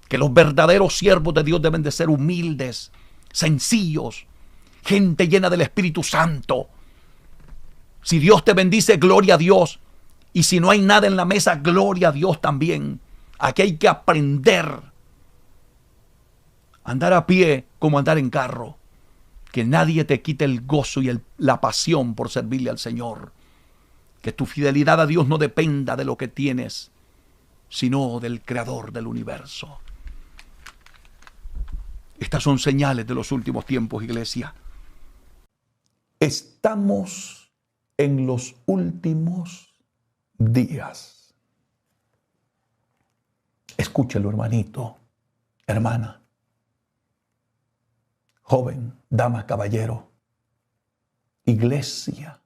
que los verdaderos siervos de Dios deben de ser humildes, sencillos, gente llena del Espíritu Santo. Si Dios te bendice, gloria a Dios, y si no hay nada en la mesa, gloria a Dios también. Aquí hay que aprender andar a pie como andar en carro. Que nadie te quite el gozo y la pasión por servirle al Señor. Que tu fidelidad a Dios no dependa de lo que tienes, sino del Creador del universo. Estas son señales de los últimos tiempos, iglesia. Estamos en los últimos días. Escúchelo, hermanito, hermana, joven, dama, caballero, iglesia,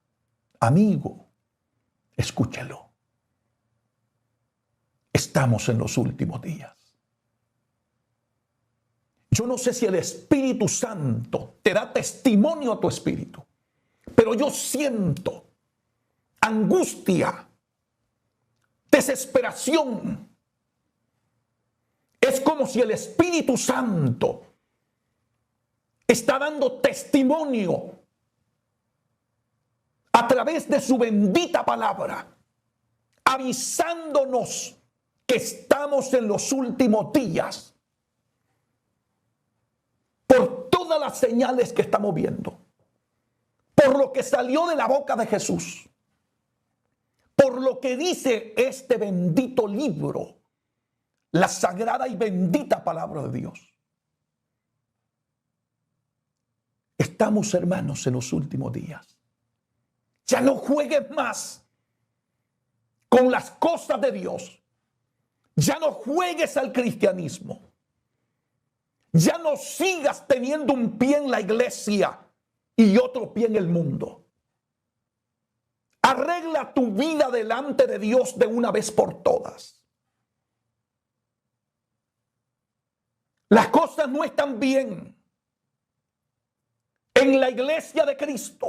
amigo, escúchelo. Estamos en los últimos días. Yo no sé si el Espíritu Santo te da testimonio a tu espíritu, pero yo siento angustia, desesperación. Es como si el Espíritu Santo está dando testimonio a través de su bendita palabra, avisándonos que estamos en los últimos días. Por todas las señales que estamos viendo, por lo que salió de la boca de Jesús, por lo que dice este bendito libro, la sagrada y bendita palabra de Dios. Estamos, hermanos, en los últimos días. Ya no juegues más con las cosas de Dios. Ya no juegues al cristianismo. Ya no sigas teniendo un pie en la iglesia y otro pie en el mundo. Arregla tu vida delante de Dios de una vez por todas. Las cosas no están bien en la iglesia de Cristo.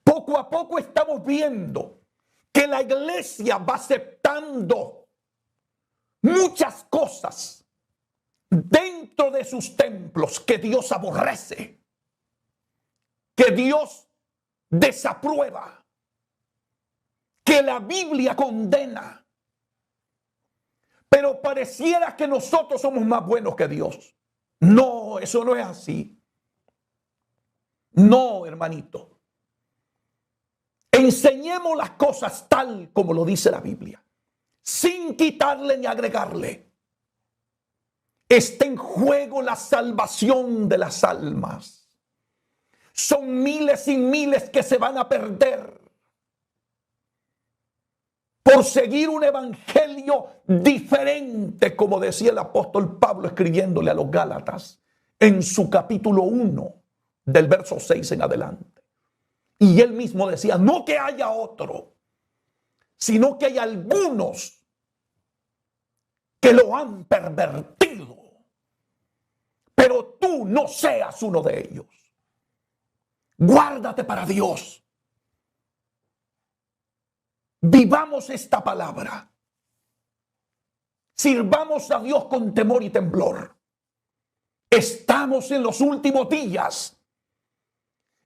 Poco a poco estamos viendo que la iglesia va aceptando muchas cosas dentro de sus templos que Dios aborrece, que Dios desaprueba, que la Biblia condena. Pero pareciera que nosotros somos más buenos que Dios. No, eso no es así. No, hermanito. Enseñemos las cosas tal como lo dice la Biblia, sin quitarle ni agregarle. Está en juego la salvación de las almas. Son miles y miles que se van a perder por seguir un evangelio diferente, como decía el apóstol Pablo escribiéndole a los Gálatas en su capítulo 1 del verso 6 en adelante. Y él mismo decía, no que haya otro, sino que hay algunos que lo han pervertido. pero tú no seas uno de ellos. Guárdate para Dios. Vivamos esta palabra. Sirvamos a Dios con temor y temblor. Estamos en los últimos días.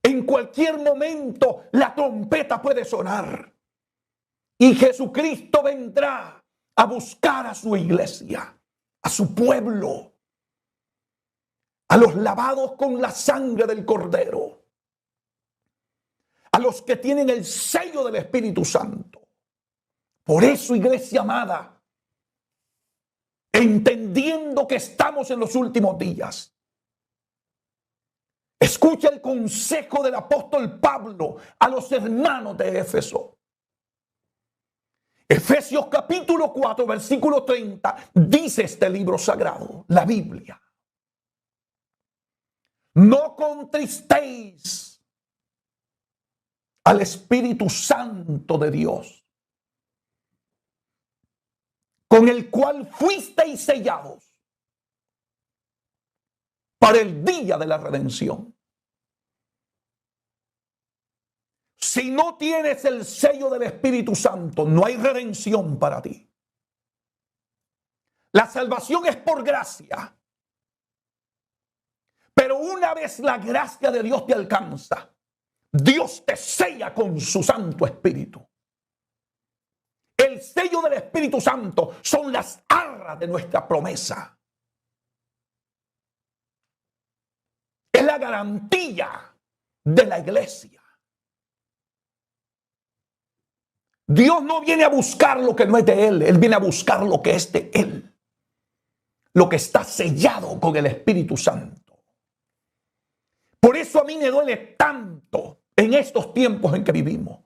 En cualquier momento la trompeta puede sonar. Y Jesucristo vendrá a buscar a su iglesia, a su pueblo, a los lavados con la sangre del Cordero, a los que tienen el sello del Espíritu Santo. Por eso, iglesia amada, entendiendo que estamos en los últimos días, escucha el consejo del apóstol Pablo a los hermanos de Éfeso. Efesios capítulo 4, versículo 30, dice este libro sagrado, la Biblia: no contristéis al Espíritu Santo de Dios, con el cual fuisteis sellados para el día de la redención. Si no tienes el sello del Espíritu Santo, no hay redención para ti. La salvación es por gracia. Pero una vez la gracia de Dios te alcanza, Dios te sella con su Santo Espíritu. El sello del Espíritu Santo son las arras de nuestra promesa. Es la garantía de la iglesia. Dios no viene a buscar lo que no es de Él. Él viene a buscar lo que es de Él. Lo que está sellado con el Espíritu Santo. Por eso a mí me duele tanto en estos tiempos en que vivimos.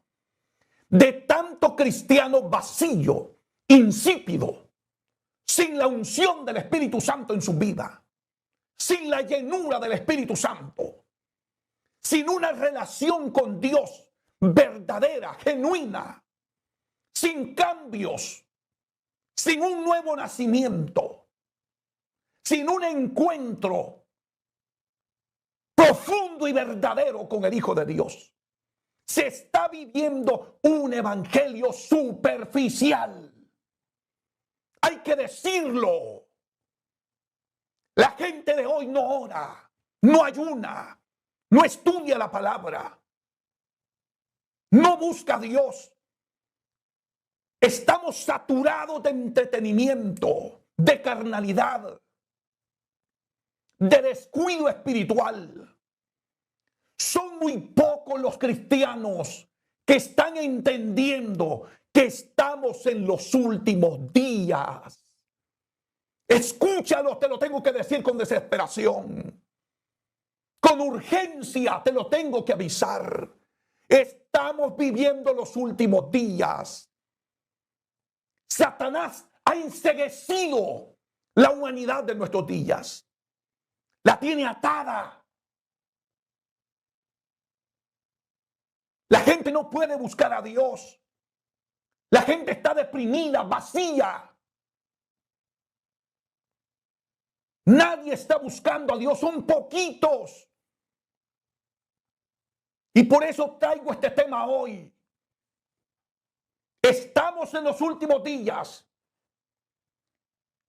De tanto cristiano vacío, insípido, sin la unción del Espíritu Santo en su vida. Sin la llenura del Espíritu Santo. Sin una relación con Dios verdadera, genuina. Sin cambios, sin un nuevo nacimiento, sin un encuentro profundo y verdadero con el Hijo de Dios. Se está viviendo un evangelio superficial. Hay que decirlo. La gente de hoy no ora, no ayuna, no estudia la palabra, no busca a Dios. Estamos saturados de entretenimiento, de carnalidad, de descuido espiritual. Son muy pocos los cristianos que están entendiendo que estamos en los últimos días. Escúchalo, te lo tengo que decir con desesperación. Con urgencia te lo tengo que avisar. Estamos viviendo los últimos días. Satanás ha enceguecido la humanidad de nuestros días. La tiene atada. La gente no puede buscar a Dios. La gente está deprimida, vacía. Nadie está buscando a Dios, son poquitos. Y por eso traigo este tema hoy. Estamos en los últimos días.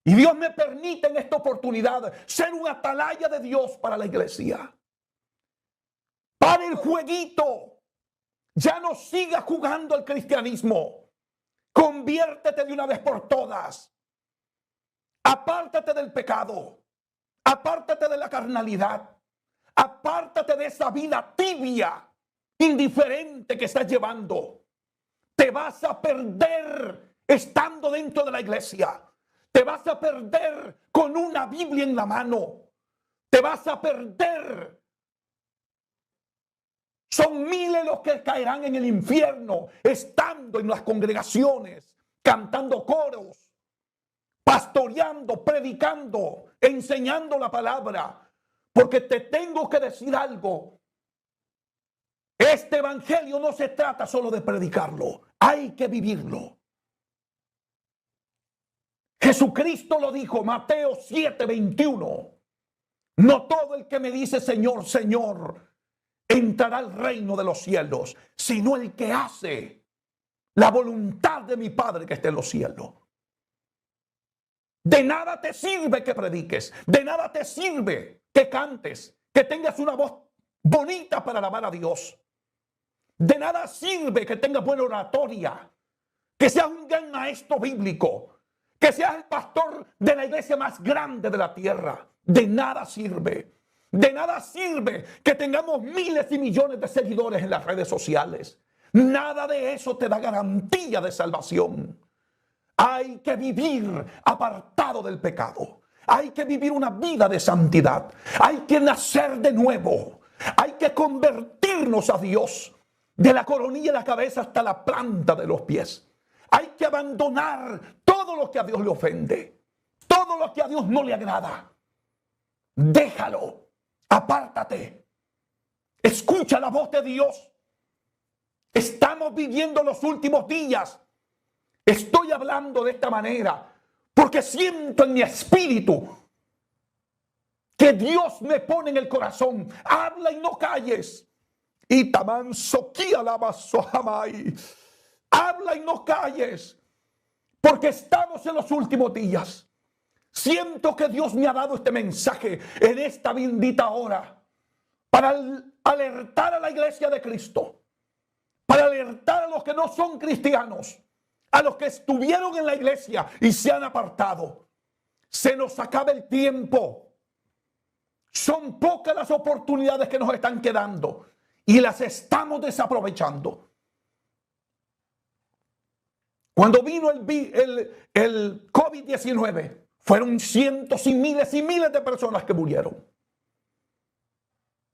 Y Dios me permite en esta oportunidad ser un atalaya de Dios para la iglesia. Para el jueguito. Ya no sigas jugando al cristianismo. Conviértete de una vez por todas. Apártate del pecado. Apártate de la carnalidad. Apártate de esa vida tibia, indiferente que estás llevando. Te vas a perder estando dentro de la iglesia. Te vas a perder con una Biblia en la mano. Te vas a perder. Son miles los que caerán en el infierno estando en las congregaciones, cantando coros, pastoreando, predicando, enseñando la palabra. Porque te tengo que decir algo. Este evangelio no se trata solo de predicarlo. Hay que vivirlo. Jesucristo lo dijo, Mateo 7:21. No todo el que me dice Señor, Señor, entrará al reino de los cielos, sino el que hace la voluntad de mi Padre que está en los cielos. De nada te sirve que prediques, de nada te sirve que cantes, que tengas una voz bonita para alabar a Dios. De nada sirve que tengas buena oratoria, que seas un gran maestro bíblico, que seas el pastor de la iglesia más grande de la tierra. De nada sirve. De nada sirve que tengamos miles y millones de seguidores en las redes sociales. Nada de eso te da garantía de salvación. Hay que vivir apartado del pecado. Hay que vivir una vida de santidad. Hay que nacer de nuevo. Hay que convertirnos a Dios de la coronilla de la cabeza hasta la planta de los pies. Hay que abandonar todo lo que a Dios le ofende, todo lo que a Dios no le agrada. Déjalo, apártate, escucha la voz de Dios. Estamos viviendo los últimos días. Estoy hablando de esta manera porque siento en mi espíritu que Dios me pone en el corazón. Habla y no calles. Habla y no calles, porque estamos en los últimos días. Siento que Dios me ha dado este mensaje en esta bendita hora para alertar a la iglesia de Cristo, para alertar a los que no son cristianos, a los que estuvieron en la iglesia y se han apartado. Se nos acaba el tiempo. Son pocas las oportunidades que nos están quedando y las estamos desaprovechando. Cuando vino el COVID-19, fueron cientos y miles de personas que murieron.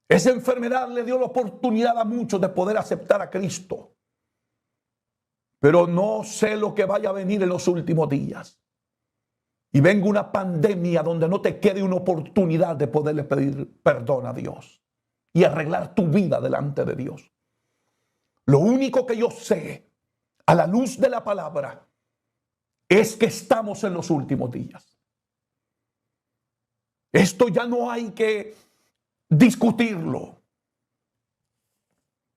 Esa enfermedad le dio la oportunidad a muchos de poder aceptar a Cristo. Pero no sé lo que vaya a venir en los últimos días. Y venga una pandemia donde no te quede una oportunidad de poderle pedir perdón a Dios y arreglar tu vida delante de Dios. Lo único que yo sé, a la luz de la palabra, es que estamos en los últimos días. Esto ya no hay que discutirlo.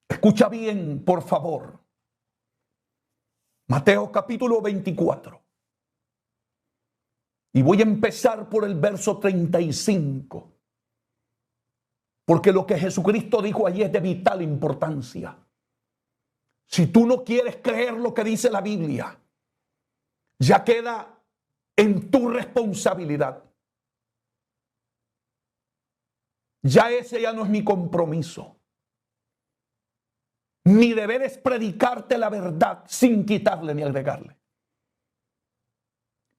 Escucha bien, por favor. Mateo capítulo 24. Y voy a empezar por el verso 35. Porque lo que Jesucristo dijo allí es de vital importancia. Si tú no quieres creer lo que dice la Biblia, ya queda en tu responsabilidad. Ya ese ya no es mi compromiso. Mi deber es predicarte la verdad sin quitarle ni agregarle.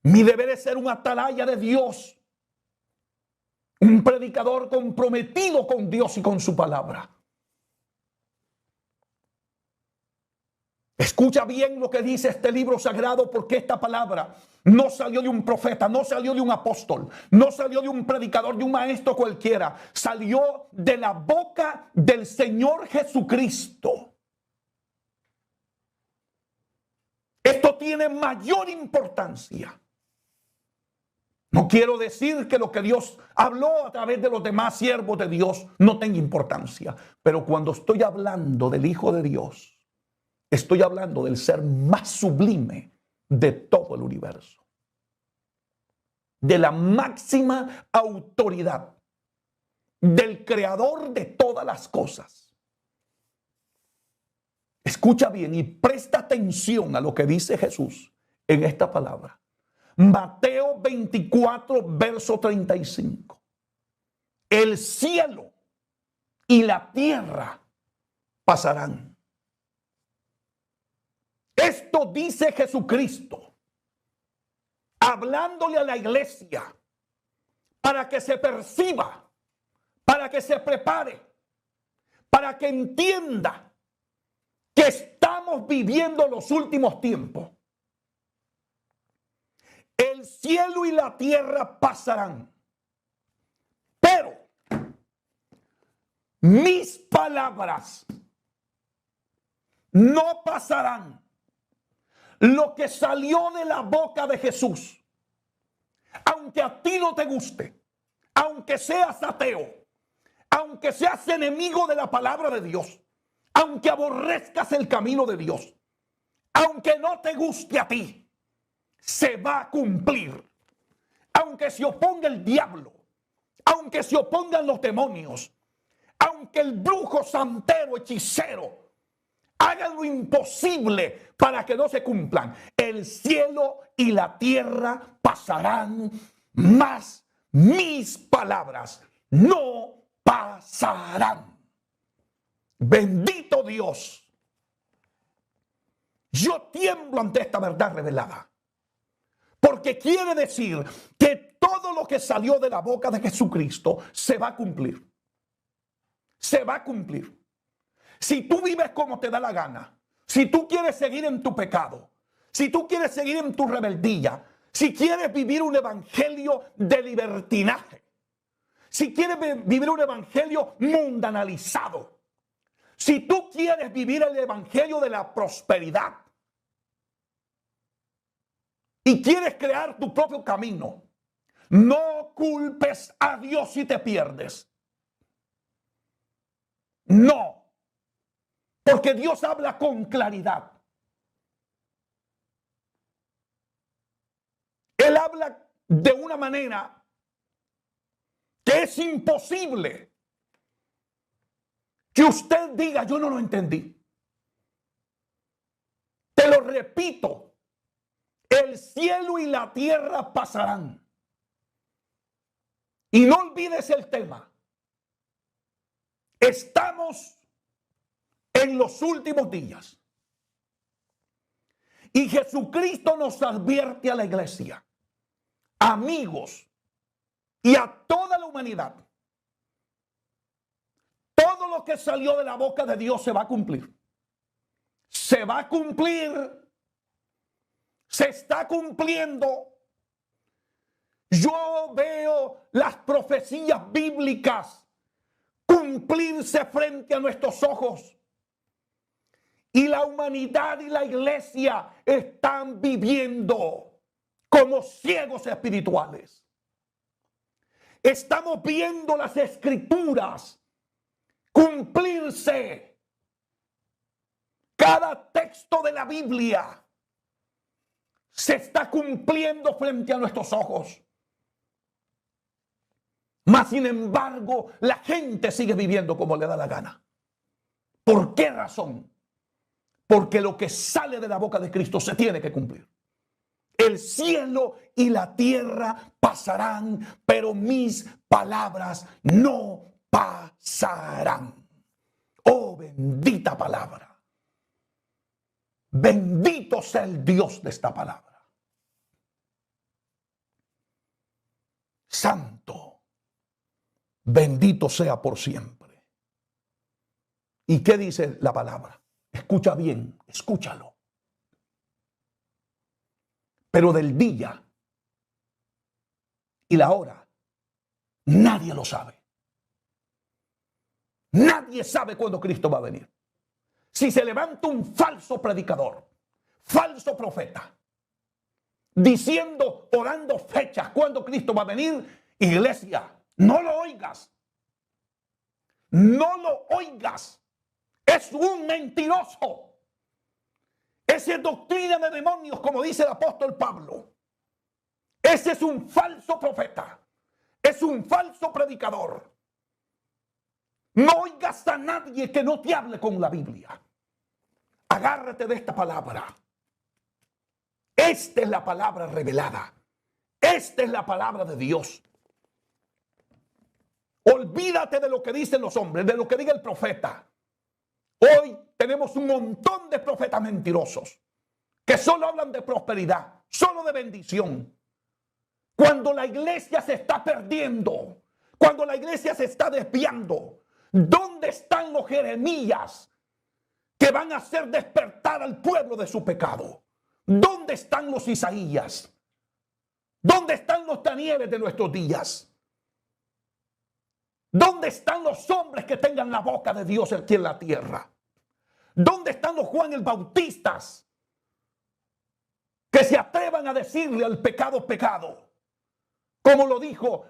Mi deber es ser un atalaya de Dios, un predicador comprometido con Dios y con su palabra. Escucha bien lo que dice este libro sagrado, porque esta palabra no salió de un profeta, no salió de un apóstol, no salió de un predicador, de un maestro cualquiera. Salió de la boca del Señor Jesucristo. Esto tiene mayor importancia. No quiero decir que lo que Dios habló a través de los demás siervos de Dios no tenga importancia, pero cuando estoy hablando del Hijo de Dios, estoy hablando del ser más sublime de todo el universo, de la máxima autoridad, del creador de todas las cosas. Escucha bien y presta atención a lo que dice Jesús en esta palabra. Mateo 24, verso 35. El cielo y la tierra pasarán. Esto dice Jesucristo, hablándole a la iglesia, para que se perciba, para que se prepare, para que entienda que estamos viviendo los últimos tiempos. El cielo y la tierra pasarán, pero mis palabras no pasarán. Lo que salió de la boca de Jesús, aunque a ti no te guste, aunque seas ateo, aunque seas enemigo de la palabra de Dios, aunque aborrezcas el camino de Dios, aunque no te guste a ti, se va a cumplir. Aunque se oponga el diablo, aunque se opongan los demonios, aunque el brujo, santero, hechicero hagan lo imposible para que no se cumplan, el cielo y la tierra pasarán, mas mis palabras no pasarán. Bendito Dios. Yo tiemblo ante esta verdad revelada, porque quiere decir que todo lo que salió de la boca de Jesucristo se va a cumplir. Se va a cumplir. Si tú vives como te da la gana, si tú quieres seguir en tu pecado, si tú quieres seguir en tu rebeldía, si quieres vivir un evangelio de libertinaje, si quieres vivir un evangelio mundanalizado, si tú quieres vivir el evangelio de la prosperidad y quieres crear tu propio camino, no culpes a Dios si te pierdes. No, porque Dios habla con claridad. Él habla de una manera que es imposible que usted diga, yo no lo entendí. Te lo repito, el cielo y la tierra pasarán. Y no olvides el tema. Estamos en los últimos días. Y Jesucristo nos advierte a la iglesia, amigos, y a toda la humanidad. Todo lo que salió de la boca de Dios se va a cumplir. Se va a cumplir. Se está cumpliendo. Yo veo las profecías bíblicas cumplirse frente a nuestros ojos. Y la humanidad y la iglesia están viviendo como ciegos espirituales. Estamos viendo las escrituras cumplirse. Cada texto de la Biblia se está cumpliendo frente a nuestros ojos. Mas, sin embargo, la gente sigue viviendo como le da la gana. ¿Por qué razón? Porque lo que sale de la boca de Cristo se tiene que cumplir. El cielo y la tierra pasarán, pero mis palabras no pasarán. Oh, bendita palabra. Bendito sea el Dios de esta palabra. Santo. Bendito sea por siempre. ¿Y qué dice la palabra? Escucha bien, escúchalo. Pero del día y la hora, nadie lo sabe. Nadie sabe cuándo Cristo va a venir. Si se levanta un falso predicador, falso profeta, diciendo o dando fechas cuándo Cristo va a venir, iglesia, no lo oigas. No lo oigas. Es un mentiroso. Esa es doctrina de demonios, como dice el apóstol Pablo. Ese es un falso profeta. Es un falso predicador. No oigas a nadie que no te hable con la Biblia. Agárrate de esta palabra. Esta es la palabra revelada. Esta es la palabra de Dios. Olvídate de lo que dicen los hombres, de lo que diga el profeta. Hoy tenemos un montón de profetas mentirosos que solo hablan de prosperidad, solo de bendición. Cuando la iglesia se está perdiendo, cuando la iglesia se está desviando, ¿dónde están los Jeremías que van a hacer despertar al pueblo de su pecado? ¿Dónde están los Isaías? ¿Dónde están los Danieles de nuestros días? ¿Dónde están los hombres que tengan la boca de Dios aquí en la tierra? ¿Dónde están los Juan el Bautistas que se atrevan a decirle al pecado pecado? Como lo dijo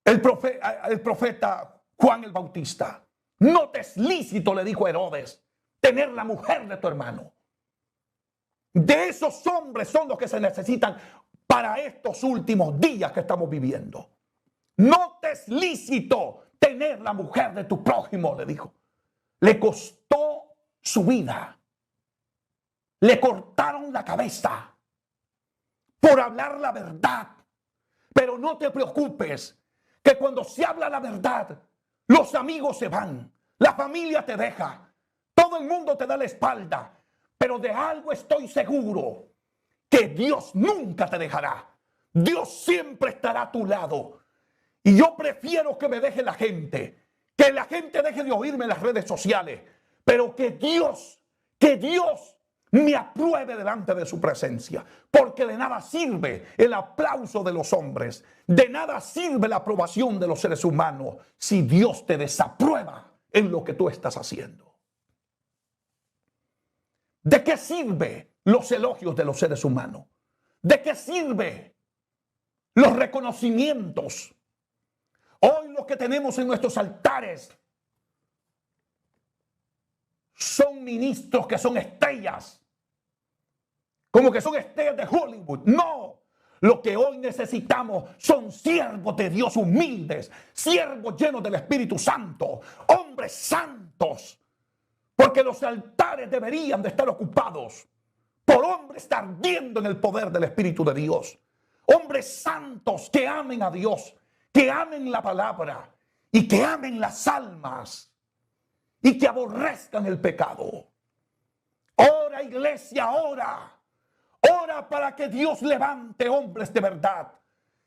el profeta Juan el Bautista. No te es lícito, le dijo Herodes, tener la mujer de tu hermano. De esos hombres son los que se necesitan para estos últimos días que estamos viviendo. No te es lícito tener la mujer de tu prójimo, le dijo. Le costó su vida. Le cortaron la cabeza por hablar la verdad. Pero no te preocupes, que cuando se habla la verdad, los amigos se van, la familia te deja, todo el mundo te da la espalda. Pero de algo estoy seguro, que Dios nunca te dejará. Dios siempre estará a tu lado. Y yo prefiero que me deje la gente, que la gente deje de oírme en las redes sociales, pero que Dios me apruebe delante de su presencia. Porque de nada sirve el aplauso de los hombres, de nada sirve la aprobación de los seres humanos si Dios te desaprueba en lo que tú estás haciendo. ¿De qué sirve los elogios de los seres humanos? ¿De qué sirve los reconocimientos? Hoy lo que tenemos en nuestros altares son ministros que son estrellas, como que son estrellas de Hollywood. No, lo que hoy necesitamos son siervos de Dios humildes, siervos llenos del Espíritu Santo, hombres santos. Porque los altares deberían de estar ocupados por hombres ardiendo en el poder del Espíritu de Dios. Hombres santos que amen a Dios, que amen la palabra y que amen las almas y que aborrezcan el pecado. Ora, iglesia, ora. Ora para que Dios levante hombres de verdad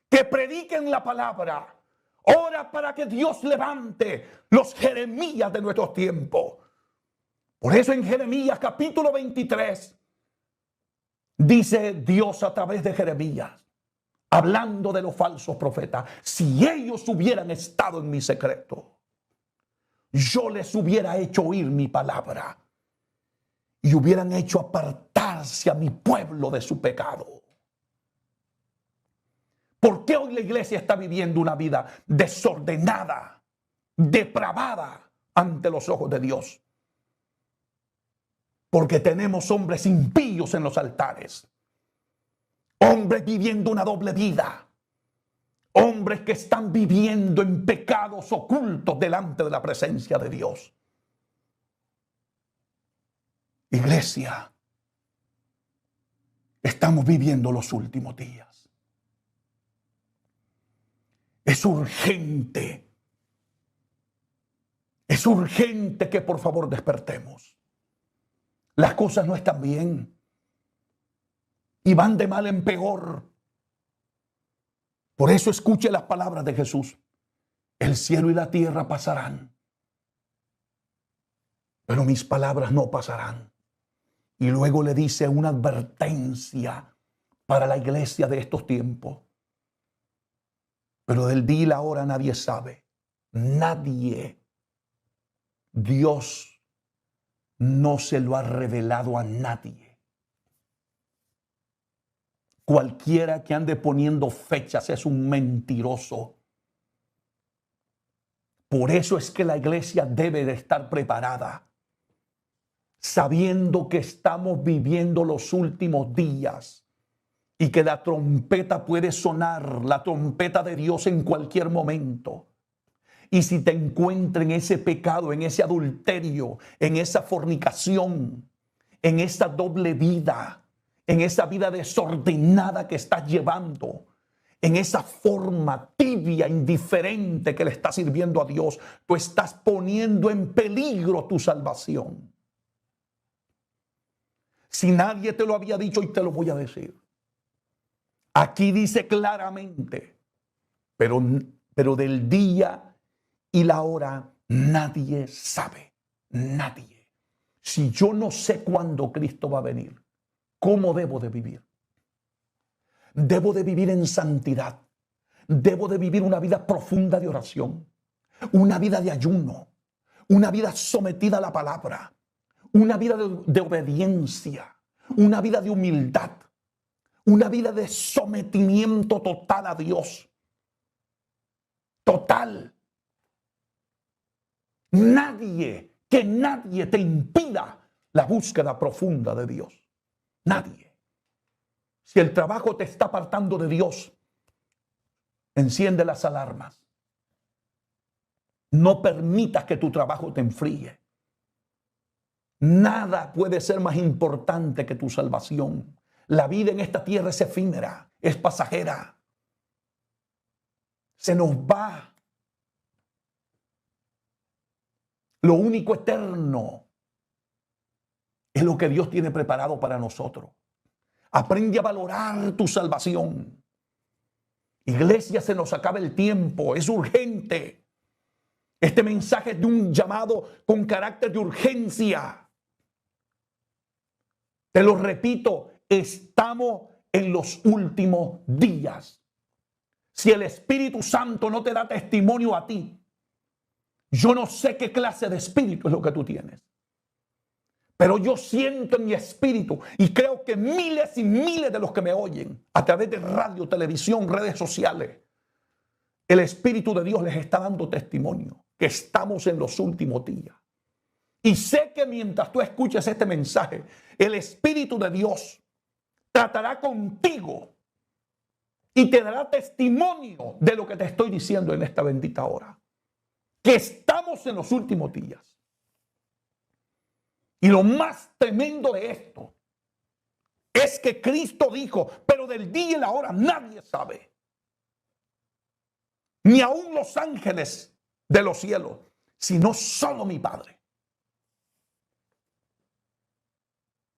que prediquen la palabra. Ora para que Dios levante los Jeremías de nuestros tiempos. Por eso en Jeremías capítulo 23 dice Dios a través de Jeremías, hablando de los falsos profetas: si ellos hubieran estado en mi secreto, yo les hubiera hecho oír mi palabra y hubieran hecho apartarse a mi pueblo de su pecado. ¿Por qué hoy la iglesia está viviendo una vida desordenada, depravada ante los ojos de Dios? Porque tenemos hombres impíos en los altares, hombres viviendo una doble vida, hombres que están viviendo en pecados ocultos delante de la presencia de Dios. Iglesia, estamos viviendo los últimos días. Es urgente que por favor despertemos. Las cosas no están bien y van de mal en peor. Por eso escuche las palabras de Jesús: el cielo y la tierra pasarán, pero mis palabras no pasarán. Y luego le dice una advertencia para la iglesia de estos tiempos: pero del día y la hora nadie sabe, nadie. Dios no se lo ha revelado a nadie. Cualquiera que ande poniendo fechas es un mentiroso. Por eso es que la iglesia debe de estar preparada, sabiendo que estamos viviendo los últimos días y que la trompeta puede sonar, la trompeta de Dios, en cualquier momento. Y si te encuentras en ese pecado, en ese adulterio, en esa fornicación, en esa doble vida, en esa vida desordenada que estás llevando, en esa forma tibia, indiferente que le estás sirviendo a Dios, tú estás poniendo en peligro tu salvación. Si nadie te lo había dicho, hoy te lo voy a decir. Aquí dice claramente, pero del día y la hora nadie sabe, nadie. Si yo no sé cuándo Cristo va a venir, ¿cómo debo de vivir? Debo de vivir en santidad. Debo de vivir una vida profunda de oración, una vida de ayuno, una vida sometida a la palabra, una vida de obediencia, una vida de humildad, una vida de sometimiento total a Dios. total. Nadie te impida la búsqueda profunda de Dios. Nadie. Si el trabajo te está apartando de Dios, enciende las alarmas. No permitas que tu trabajo te enfríe. Nada puede ser más importante que tu salvación. La vida en esta tierra es efímera, es pasajera. Se nos va. Lo único eterno es lo que Dios tiene preparado para nosotros. Aprende a valorar tu salvación. Iglesia, se nos acaba el tiempo, es urgente. Este mensaje es de un llamado con carácter de urgencia. Te lo repito, estamos en los últimos días. Si el Espíritu Santo no te da testimonio a ti, yo no sé qué clase de espíritu es lo que tú tienes. Pero yo siento en mi espíritu, y creo que miles y miles de los que me oyen a través de radio, televisión, redes sociales, el Espíritu de Dios les está dando testimonio que estamos en los últimos días. Y sé que mientras tú escuches este mensaje, el Espíritu de Dios tratará contigo y te dará testimonio de lo que te estoy diciendo en esta bendita hora. Que estamos en los últimos días. Y lo más tremendo de esto es que Cristo dijo, pero del día y la hora nadie sabe. Ni aun los ángeles de los cielos, sino solo mi Padre.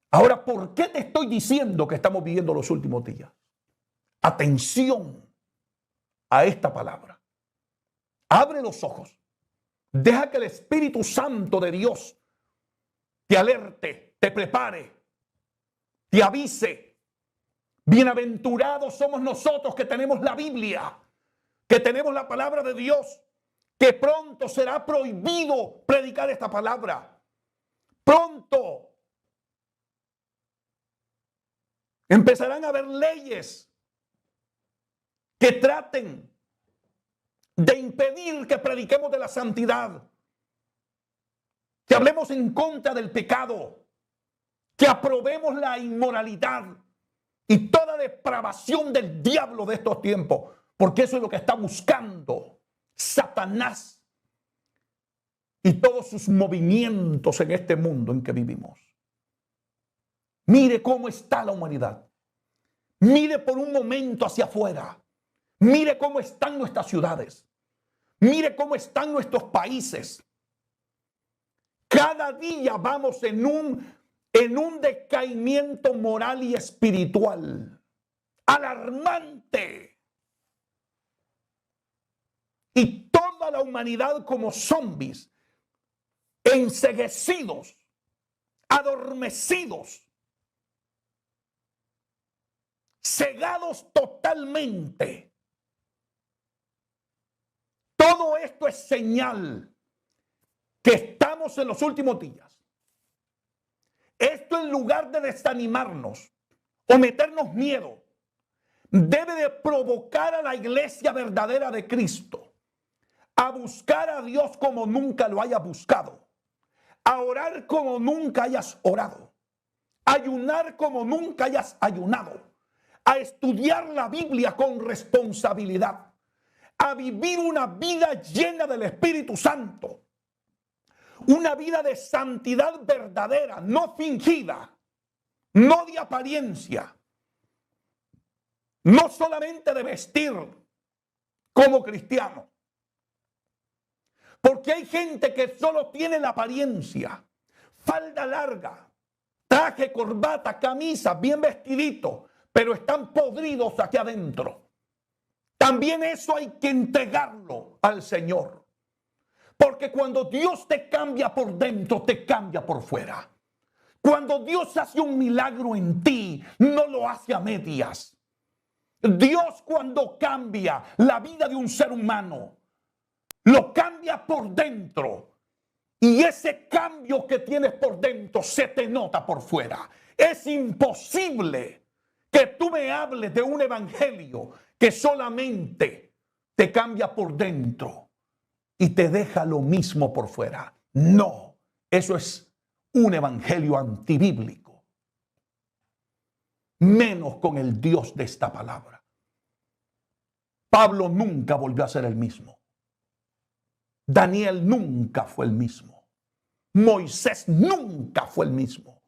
Ahora, ¿por qué te estoy diciendo que estamos viviendo los últimos días? Atención a esta palabra. Abre los ojos. Deja que el Espíritu Santo de Dios te alerte, te prepare, te avise. Bienaventurados somos nosotros que tenemos la Biblia, que tenemos la palabra de Dios, que pronto será prohibido predicar esta palabra. Pronto empezarán a haber leyes que traten de impedir que prediquemos de la santidad, que hablemos en contra del pecado, que aprobemos la inmoralidad y toda depravación del diablo de estos tiempos, porque eso es lo que está buscando Satanás y todos sus movimientos en este mundo en que vivimos. Mire cómo está la humanidad. Mire por un momento hacia afuera. Mire cómo están nuestras ciudades. Mire cómo están nuestros países. Cada día vamos en un decaimiento moral y espiritual alarmante. Y toda la humanidad como zombies, enceguecidos, adormecidos, cegados totalmente. Todo esto es señal que estamos en los últimos días. Esto, en lugar de desanimarnos o meternos miedo, debe de provocar a la iglesia verdadera de Cristo a buscar a Dios como nunca lo hayas buscado, a orar como nunca hayas orado, a ayunar como nunca hayas ayunado, a estudiar la Biblia con responsabilidad, a vivir una vida llena del Espíritu Santo, una vida de santidad verdadera, no fingida, no de apariencia, no solamente de vestir como cristiano. Porque hay gente que solo tiene la apariencia, falda larga, traje, corbata, camisa, bien vestidito, pero están podridos aquí adentro. También eso hay que entregarlo al Señor. Porque cuando Dios te cambia por dentro, te cambia por fuera. Cuando Dios hace un milagro en ti, no lo hace a medias. Dios, cuando cambia la vida de un ser humano, lo cambia por dentro. Y ese cambio que tienes por dentro se te nota por fuera. Es imposible que tú me hables de un evangelio que solamente te cambia por dentro y te deja lo mismo por fuera. No, eso es un evangelio antibíblico. Menos con el Dios de esta palabra. Pablo nunca volvió a ser el mismo. Daniel nunca fue el mismo. Moisés nunca fue el mismo.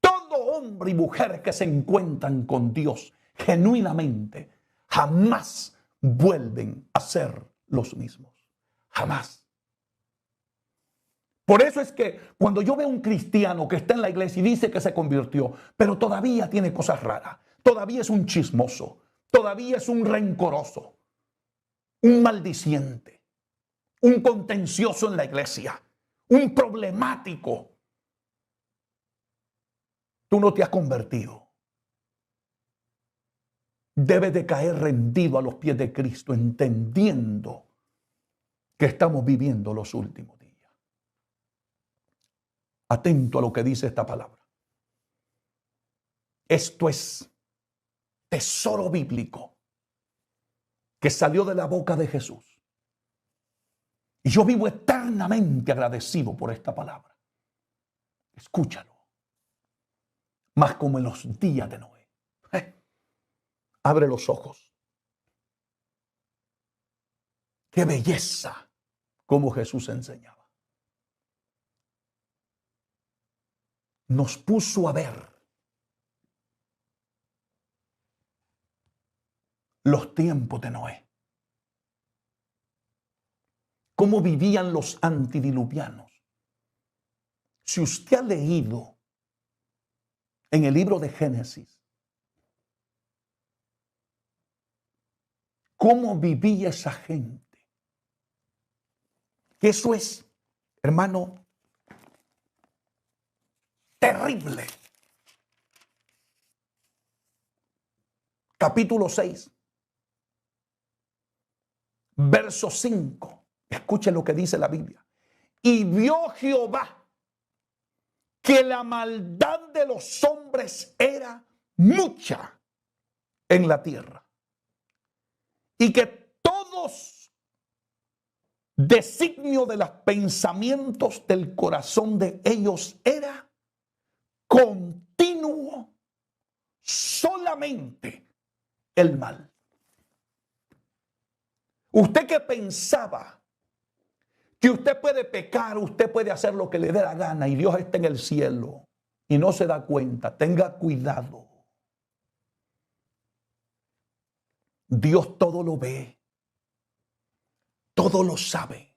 Todo hombre y mujer que se encuentran con Dios genuinamente jamás vuelven a ser los mismos. Jamás. Por eso es que cuando yo veo a un cristiano que está en la iglesia y dice que se convirtió, pero todavía tiene cosas raras, todavía es un chismoso, todavía es un rencoroso, un maldiciente, un contencioso en la iglesia, un problemático, tú no te has convertido. Debes de caer rendido a los pies de Cristo, entendiendo que estamos viviendo los últimos días. Atento a lo que dice esta palabra. Esto es tesoro bíblico que salió de la boca de Jesús. Y yo vivo eternamente agradecido por esta palabra. Escúchalo. Más como en los días de Noé. Abre los ojos. Qué belleza como Jesús enseñaba. Nos puso a ver los tiempos de Noé. Cómo vivían los antidiluvianos. Si usted ha leído en el libro de Génesis, cómo vivía esa gente. Que eso es, hermano, terrible. Capítulo 6, verso 5. Escuche lo que dice la Biblia. Y vio Jehová que la maldad de los hombres era mucha en la tierra, y que todos designio de los pensamientos del corazón de ellos era continuo solamente el mal. Usted que pensaba que usted puede pecar, usted puede hacer lo que le dé la gana y Dios está en el cielo y no se da cuenta, tenga cuidado. Dios todo lo ve, todo lo sabe.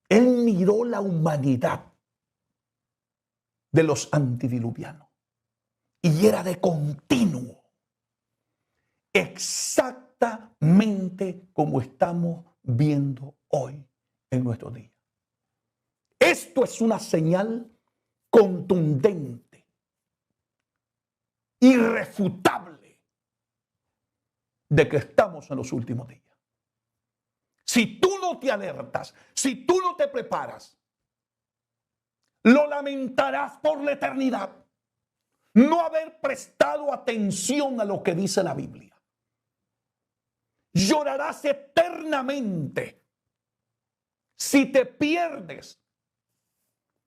Él miró la humanidad de los antidiluvianos y era de continuo, exactamente como estamos viendo hoy en nuestros días. Esto es una señal contundente, irrefutable, de que estamos en los últimos días. Si tú no te alertas, si tú no te preparas, lo lamentarás por la eternidad. No haber prestado atención a lo que dice la Biblia. Llorarás eternamente si te pierdes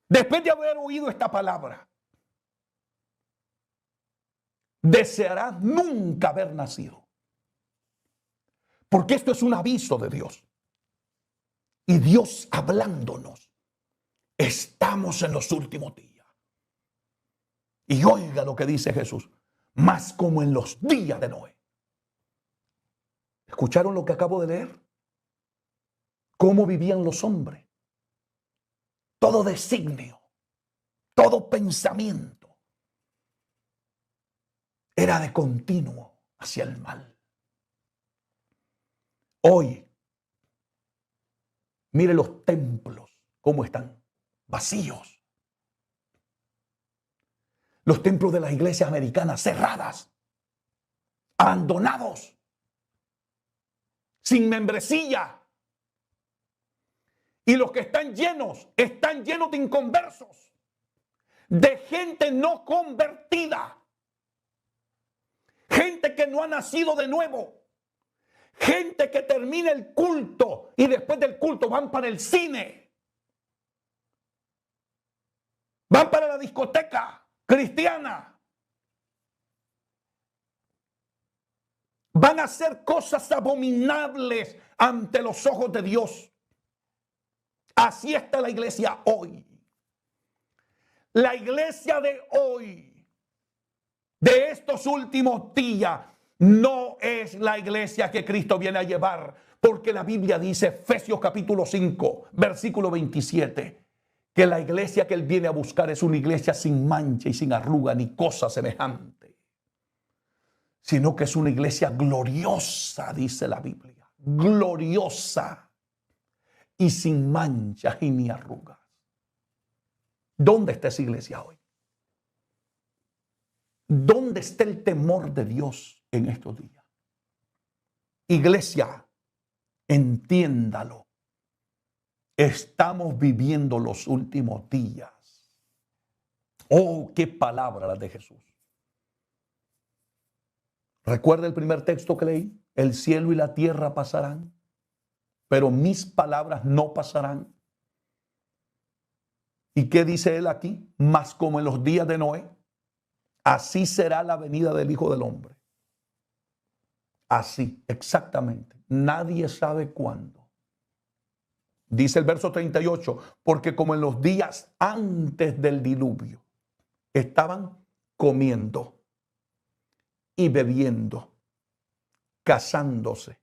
después de haber oído esta palabra. Desearás nunca haber nacido. Porque esto es un aviso de Dios. Y Dios hablándonos. Estamos en los últimos días. Y oiga lo que dice Jesús. Más como en los días de Noé. ¿Escucharon lo que acabo de leer? ¿Cómo vivían los hombres? Todo designio, todo pensamiento era de continuo hacia el mal. Hoy, mire los templos, cómo están vacíos. Los templos de las iglesias americanas cerradas, abandonados, sin membresía. Y los que están llenos de inconversos, de gente no convertida, gente que no ha nacido de nuevo, Gente que termina el culto y después del culto van para el cine. Van para la discoteca cristiana. Van a hacer cosas abominables ante los ojos de Dios. Así está la iglesia hoy. La iglesia de hoy, de estos últimos días, no es la iglesia que Cristo viene a llevar. Porque la Biblia dice, Efesios capítulo 5, versículo 27, que la iglesia que Él viene a buscar es una iglesia sin mancha y sin arruga ni cosa semejante, sino que es una iglesia gloriosa, dice la Biblia, gloriosa y sin manchas y ni arrugas. ¿Dónde está esa iglesia hoy? ¿Dónde está el temor de Dios en estos días? Iglesia, entiéndalo. Estamos viviendo los últimos días. Oh, qué palabra la de Jesús. ¿Recuerda el primer texto que leí? El cielo y la tierra pasarán, pero mis palabras no pasarán. ¿Y qué dice él aquí? Mas como en los días de Noé, así será la venida del Hijo del Hombre. Así, exactamente. Nadie sabe cuándo. Dice el verso 38, porque como en los días antes del diluvio, estaban comiendo y bebiendo, casándose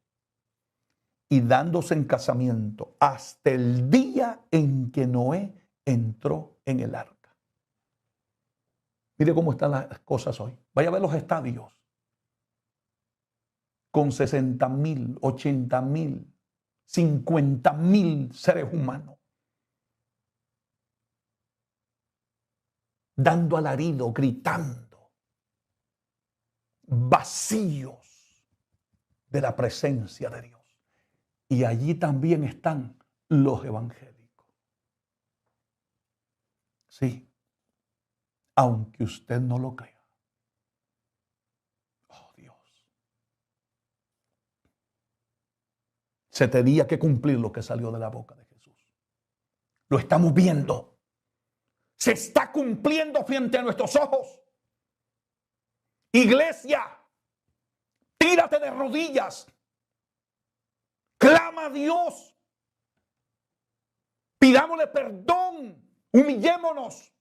y dándose en casamiento hasta el día en que Noé entró en el arca. Mire cómo están las cosas hoy. Vaya a ver los estadios con 60,000, 80,000, 50,000 seres humanos dando alarido, gritando, vacíos de la presencia de Dios. Y allí también están los evangélicos. Sí, aunque usted no lo crea. Oh Dios. Se tenía que cumplir lo que salió de la boca de Jesús. Lo estamos viendo. Se está cumpliendo frente a nuestros ojos. Iglesia, tírate de rodillas. Clama a Dios. Pidámosle perdón. Humillémonos.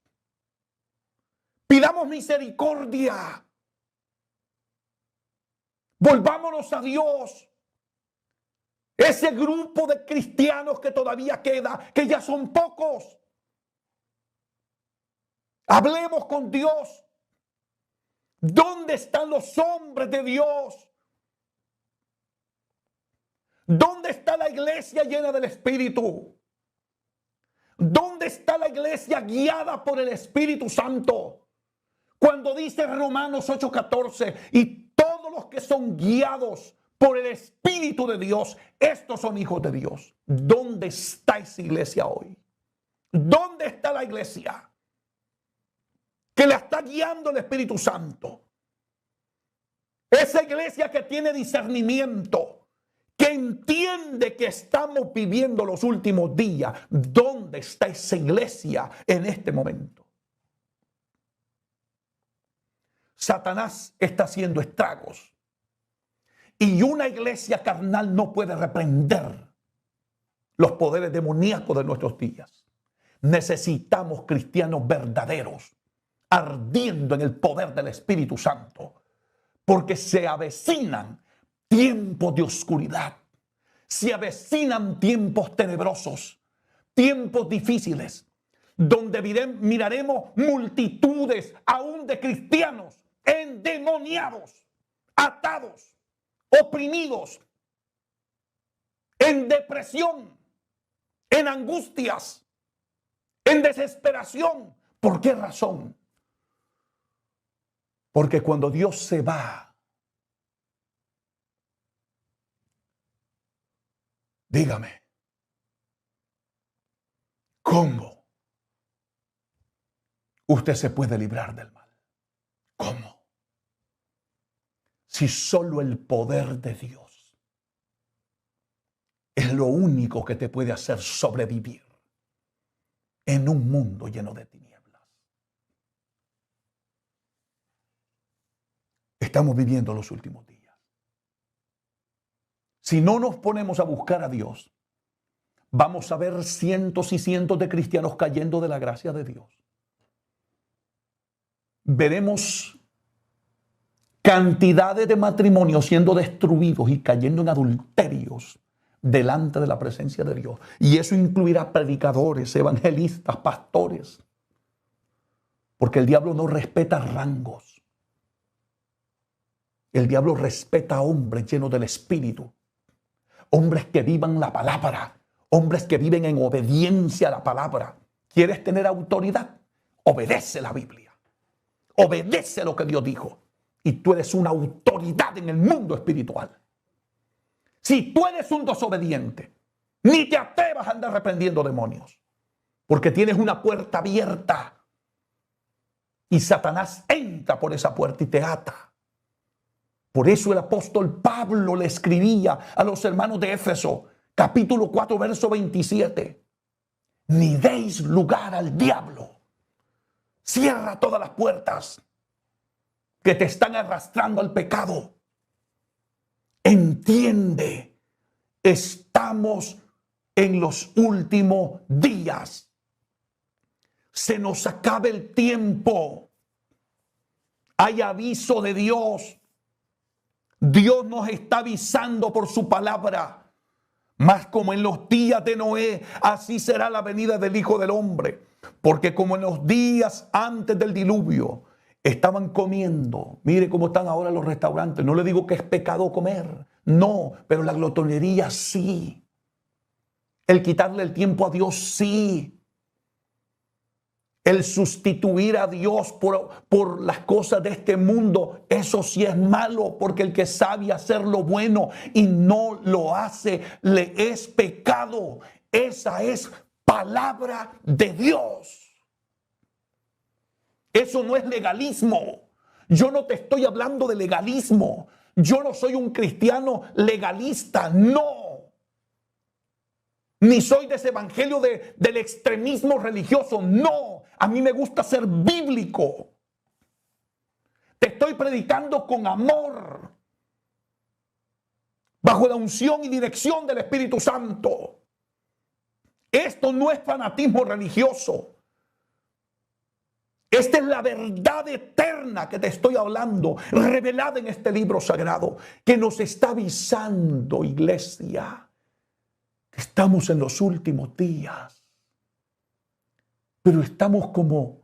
Pidamos misericordia. Volvámonos a Dios. Ese grupo de cristianos que todavía queda, que ya son pocos. Hablemos con Dios. ¿Dónde están los hombres de Dios? ¿Dónde está la iglesia llena del Espíritu? ¿Dónde está la iglesia guiada por el Espíritu Santo? Cuando dice Romanos 8:14, y todos los que son guiados por el Espíritu de Dios, estos son hijos de Dios. ¿Dónde está esa iglesia hoy? ¿Dónde está la iglesia que la está guiando el Espíritu Santo? Esa iglesia que tiene discernimiento, que entiende que estamos viviendo los últimos días. ¿Dónde está esa iglesia en este momento? Satanás está haciendo estragos. Y una iglesia carnal no puede reprender los poderes demoníacos de nuestros días. Necesitamos cristianos verdaderos, ardiendo en el poder del Espíritu Santo, porque se avecinan tiempos de oscuridad, se avecinan tiempos tenebrosos, tiempos difíciles, donde miraremos multitudes aún de cristianos endemoniados, atados, oprimidos, en depresión, en angustias, en desesperación. ¿Por qué razón? Porque cuando Dios se va, dígame, ¿cómo usted se puede librar del mal? ¿Cómo? Si solo el poder de Dios es lo único que te puede hacer sobrevivir en un mundo lleno de tinieblas. Estamos viviendo los últimos días. Si no nos ponemos a buscar a Dios, vamos a ver cientos y cientos de cristianos cayendo de la gracia de Dios. Veremos cantidades de matrimonios siendo destruidos y cayendo en adulterios delante de la presencia de Dios. Y eso incluirá predicadores, evangelistas, pastores. Porque el diablo no respeta rangos. El diablo respeta a hombres llenos del Espíritu. Hombres que vivan la palabra. Hombres que viven en obediencia a la palabra. ¿Quieres tener autoridad? Obedece la Biblia. Obedece lo que Dios dijo. Y tú eres una autoridad en el mundo espiritual. Si tú eres un desobediente, ni te atrevas a andar reprendiendo demonios. Porque tienes una puerta abierta. Y Satanás entra por esa puerta y te ata. Por eso el apóstol Pablo le escribía a los hermanos de Éfeso, capítulo 4, verso 27. Ni deis lugar al diablo. Cierra todas las puertas que te están arrastrando al pecado. Entiende, estamos en los últimos días. Se nos acaba el tiempo. Hay aviso de Dios. Dios nos está avisando por su palabra. Mas como en los días de Noé, así será la venida del Hijo del Hombre. Porque como en los días antes del diluvio, estaban comiendo. Mire cómo están ahora los restaurantes. No le digo que es pecado comer. No, pero la glotonería sí. El quitarle el tiempo a Dios sí. El sustituir a Dios por las cosas de este mundo, eso sí es malo, porque el que sabe hacer lo bueno y no lo hace, le es pecado. Esa es palabra de Dios. Eso no es legalismo. Yo no te estoy hablando de legalismo. Yo no soy un cristiano legalista, no. Ni soy de ese evangelio del extremismo religioso, no. A mí me gusta ser bíblico. Te estoy predicando con amor, bajo la unción y dirección del Espíritu Santo. Esto no es fanatismo religioso. Esta es la verdad eterna que te estoy hablando, revelada en este libro sagrado, que nos está avisando, iglesia, que estamos en los últimos días. Pero estamos como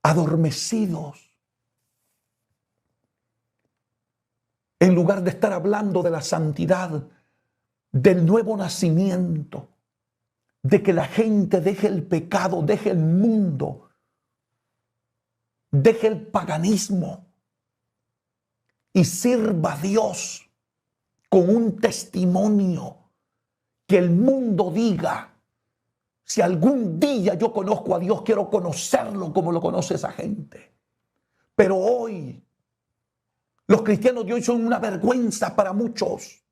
adormecidos. En lugar de estar hablando de la santidad, del nuevo nacimiento, de que la gente deje el pecado, deje el mundo, deje el paganismo y sirva a Dios con un testimonio que el mundo diga: si algún día yo conozco a Dios, quiero conocerlo como lo conoce esa gente. Pero hoy, los cristianos de hoy son una vergüenza para muchos.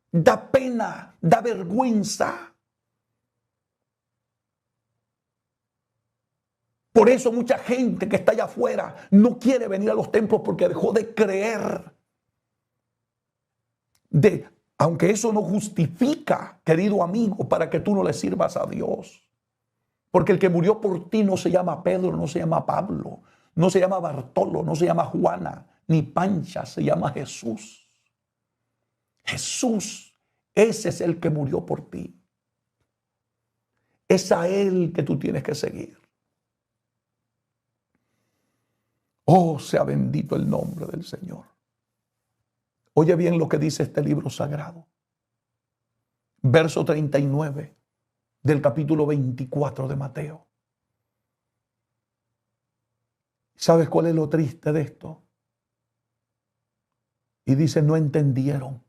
Da pena, da vergüenza. Por eso mucha gente que está allá afuera no quiere venir a los templos, porque dejó de creer. Aunque eso no justifica, querido amigo, para que tú no le sirvas a Dios. Porque el que murió por ti no se llama Pedro, no se llama Pablo, no se llama Bartolo, no se llama Juana, ni Pancha, se llama Jesús. Jesús, ese es el que murió por ti. Es a Él que tú tienes que seguir. Oh, sea bendito el nombre del Señor. Oye bien lo que dice este libro sagrado. Verso 39 del capítulo 24 de Mateo. ¿Sabes cuál es lo triste de esto? Y dice: no entendieron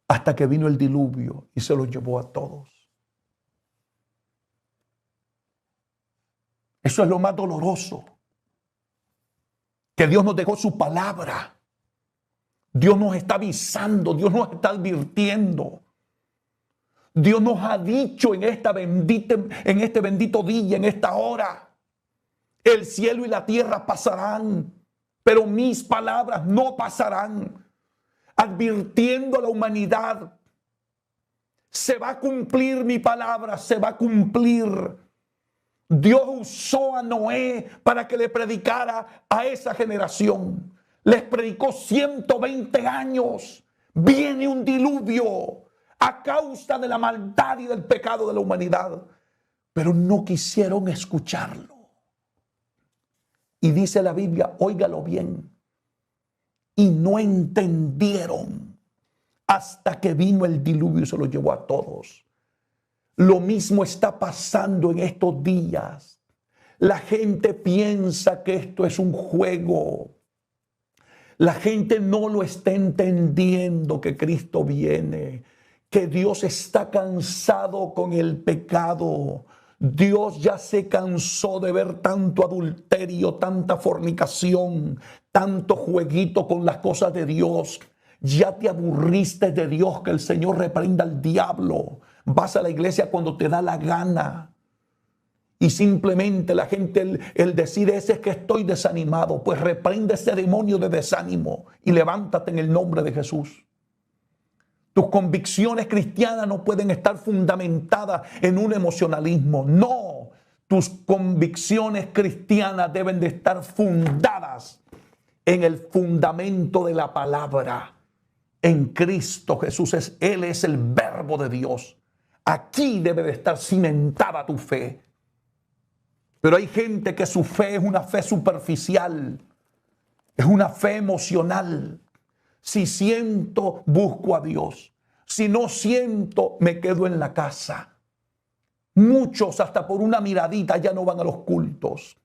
hasta que vino el diluvio y se los llevó a todos. Eso es lo más doloroso. Que Dios nos dejó su palabra. Dios nos está avisando, Dios nos está advirtiendo. Dios nos ha dicho en este bendito día, en esta hora, el cielo y la tierra pasarán, pero mis palabras no pasarán. Advirtiendo a la humanidad, se va a cumplir mi palabra, se va a cumplir. Dios usó a Noé para que le predicara a esa generación. Les predicó 120 años. Viene un diluvio a causa de la maldad y del pecado de la humanidad. Pero no quisieron escucharlo. Y dice la Biblia, óigalo bien, y no entendieron hasta que vino el diluvio y se lo llevó a todos. Lo mismo está pasando en estos días. La gente piensa que esto es un juego. La gente no lo está entendiendo, que Cristo viene, que Dios está cansado con el pecado. Dios ya se cansó de ver tanto adulterio, tanta fornicación, tanto jueguito con las cosas de Dios. Ya te aburriste de Dios, que el Señor reprenda al diablo. Vas a la iglesia cuando te da la gana. Y simplemente la gente, el decir ese es que estoy desanimado. Pues reprende ese demonio de desánimo y levántate en el nombre de Jesús. Tus convicciones cristianas no pueden estar fundamentadas en un emocionalismo. No, tus convicciones cristianas deben de estar fundadas en el fundamento de la palabra. En Cristo Jesús, Él es el verbo de Dios. Aquí debe de estar cimentada tu fe. Pero hay gente que su fe es una fe superficial, es una fe emocional. Si siento, busco a Dios. Si no siento, me quedo en la casa. Muchos hasta por una miradita ya no van a los cultos.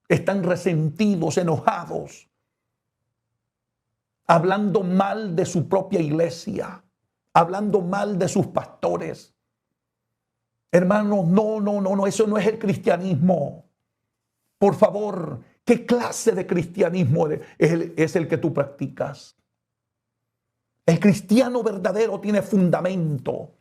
Están resentidos, enojados, hablando mal de su propia iglesia, hablando mal de sus pastores. Hermanos, no, eso no es el cristianismo. Por favor, ¿qué clase de cristianismo es el que tú practicas? El cristiano verdadero tiene fundamento.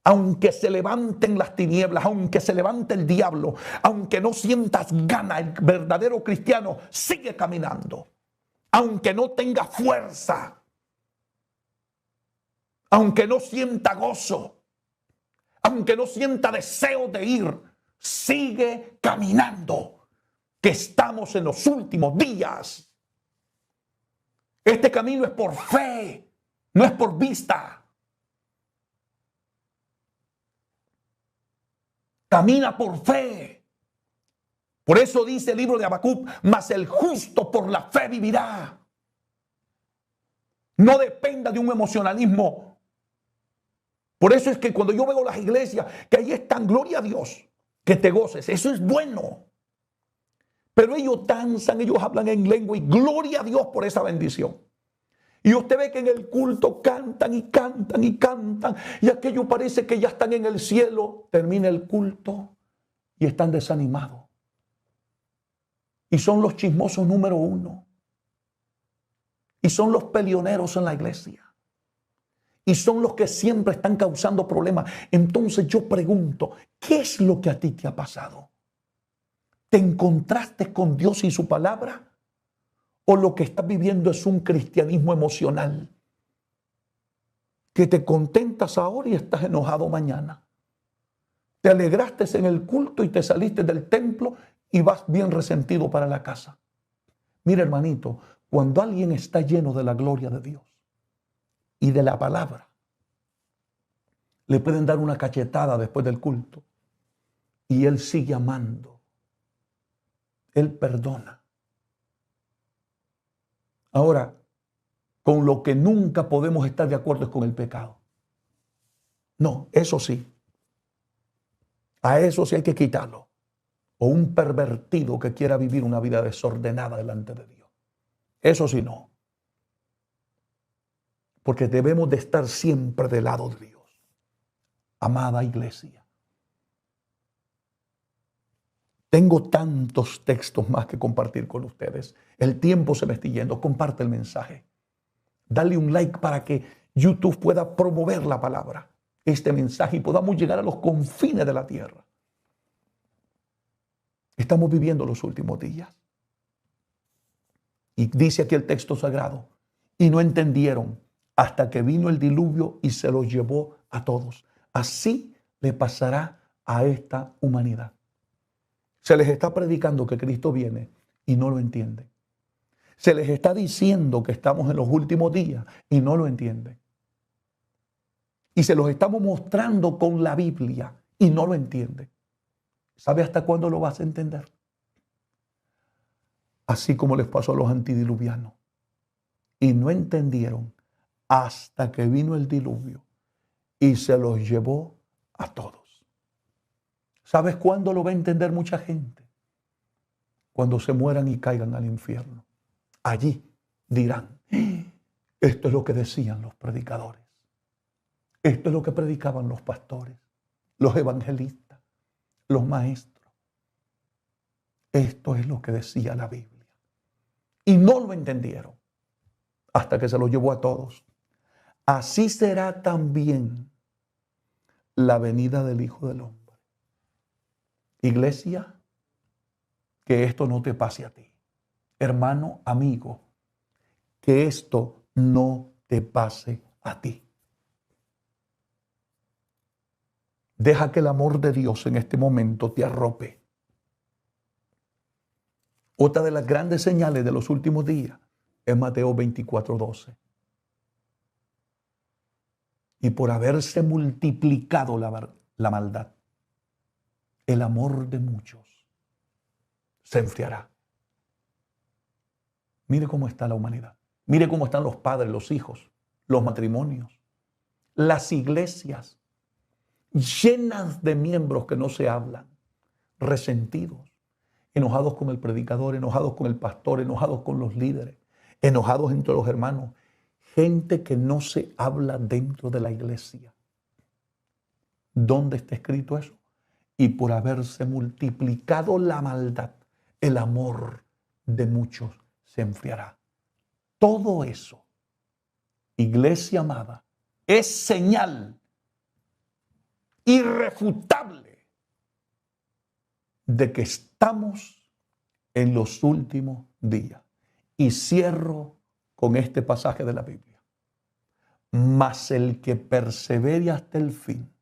Aunque se levanten las tinieblas, aunque se levante el diablo, aunque no sientas gana, el verdadero cristiano sigue caminando. Aunque no tenga fuerza, aunque no sienta gozo, aunque no sienta deseo de ir, sigue caminando, que estamos en los últimos días. Este camino es por fe, no es por vista. Camina por fe. Por eso dice el libro de Habacuc, mas el justo por la fe vivirá. No dependa de un emocionalismo. Por eso es que cuando yo veo las iglesias, que ahí están, gloria a Dios, que te goces, eso es bueno. Pero ellos danzan, ellos hablan en lengua y gloria a Dios por esa bendición. Y usted ve que en el culto cantan y cantan y cantan y aquello parece que ya están en el cielo. Termina el culto y están desanimados. Y son los chismosos número uno. Y son los peleoneros en la iglesia. Y son los que siempre están causando problemas. Entonces yo pregunto, ¿qué es lo que a ti te ha pasado? ¿Te encontraste con Dios y su palabra? ¿O lo que estás viviendo es un cristianismo emocional? Que te contentas ahora y estás enojado mañana. Te alegraste en el culto y te saliste del templo y vas bien resentido para la casa. Mira, hermanito, cuando alguien está lleno de la gloria de Dios y de la palabra, le pueden dar una cachetada después del culto y él sigue amando. Él perdona. Ahora, con lo que nunca podemos estar de acuerdo es con el pecado. No, eso sí. A eso sí hay que quitarlo. O un pervertido que quiera vivir una vida desordenada delante de Dios. Eso sí no. Porque debemos de estar siempre del lado de Dios. Amada iglesia. Tengo tantos textos más que compartir con ustedes. El tiempo se me está yendo. Comparte el mensaje. Dale un like para que YouTube pueda promover la palabra, este mensaje, y podamos llegar a los confines de la tierra. Estamos viviendo los últimos días. Y dice aquí el texto sagrado, y no entendieron hasta que vino el diluvio y se los llevó a todos. Así le pasará a esta humanidad. Se les está predicando que Cristo viene y no lo entienden. Se les está diciendo que estamos en los últimos días y no lo entienden. Y se los estamos mostrando con la Biblia y no lo entienden. ¿Sabe hasta cuándo lo vas a entender? Así como les pasó a los antidiluvianos. Y no entendieron hasta que vino el diluvio y se los llevó a todos. ¿Sabes cuándo lo va a entender mucha gente? Cuando se mueran y caigan al infierno. Allí dirán, esto es lo que decían los predicadores. Esto es lo que predicaban los pastores, los evangelistas, los maestros. Esto es lo que decía la Biblia. Y no lo entendieron hasta que se lo llevó a todos. Así será también la venida del Hijo del Hombre. Iglesia, que esto no te pase a ti. Hermano, amigo, que esto no te pase a ti. Deja que el amor de Dios en este momento te arrope. Otra de las grandes señales de los últimos días es Mateo 24:12. Y por haberse multiplicado la maldad, el amor de muchos se enfriará. Mire cómo está la humanidad. Mire cómo están los padres, los hijos, los matrimonios, las iglesias llenas de miembros que no se hablan, resentidos, enojados con el predicador, enojados con el pastor, enojados con los líderes, enojados entre los hermanos. Gente que no se habla dentro de la iglesia. ¿Dónde está escrito eso? Y por haberse multiplicado la maldad, el amor de muchos se enfriará. Todo eso, iglesia amada, es señal irrefutable de que estamos en los últimos días. Y cierro con este pasaje de la Biblia. Mas el que persevere hasta el fin,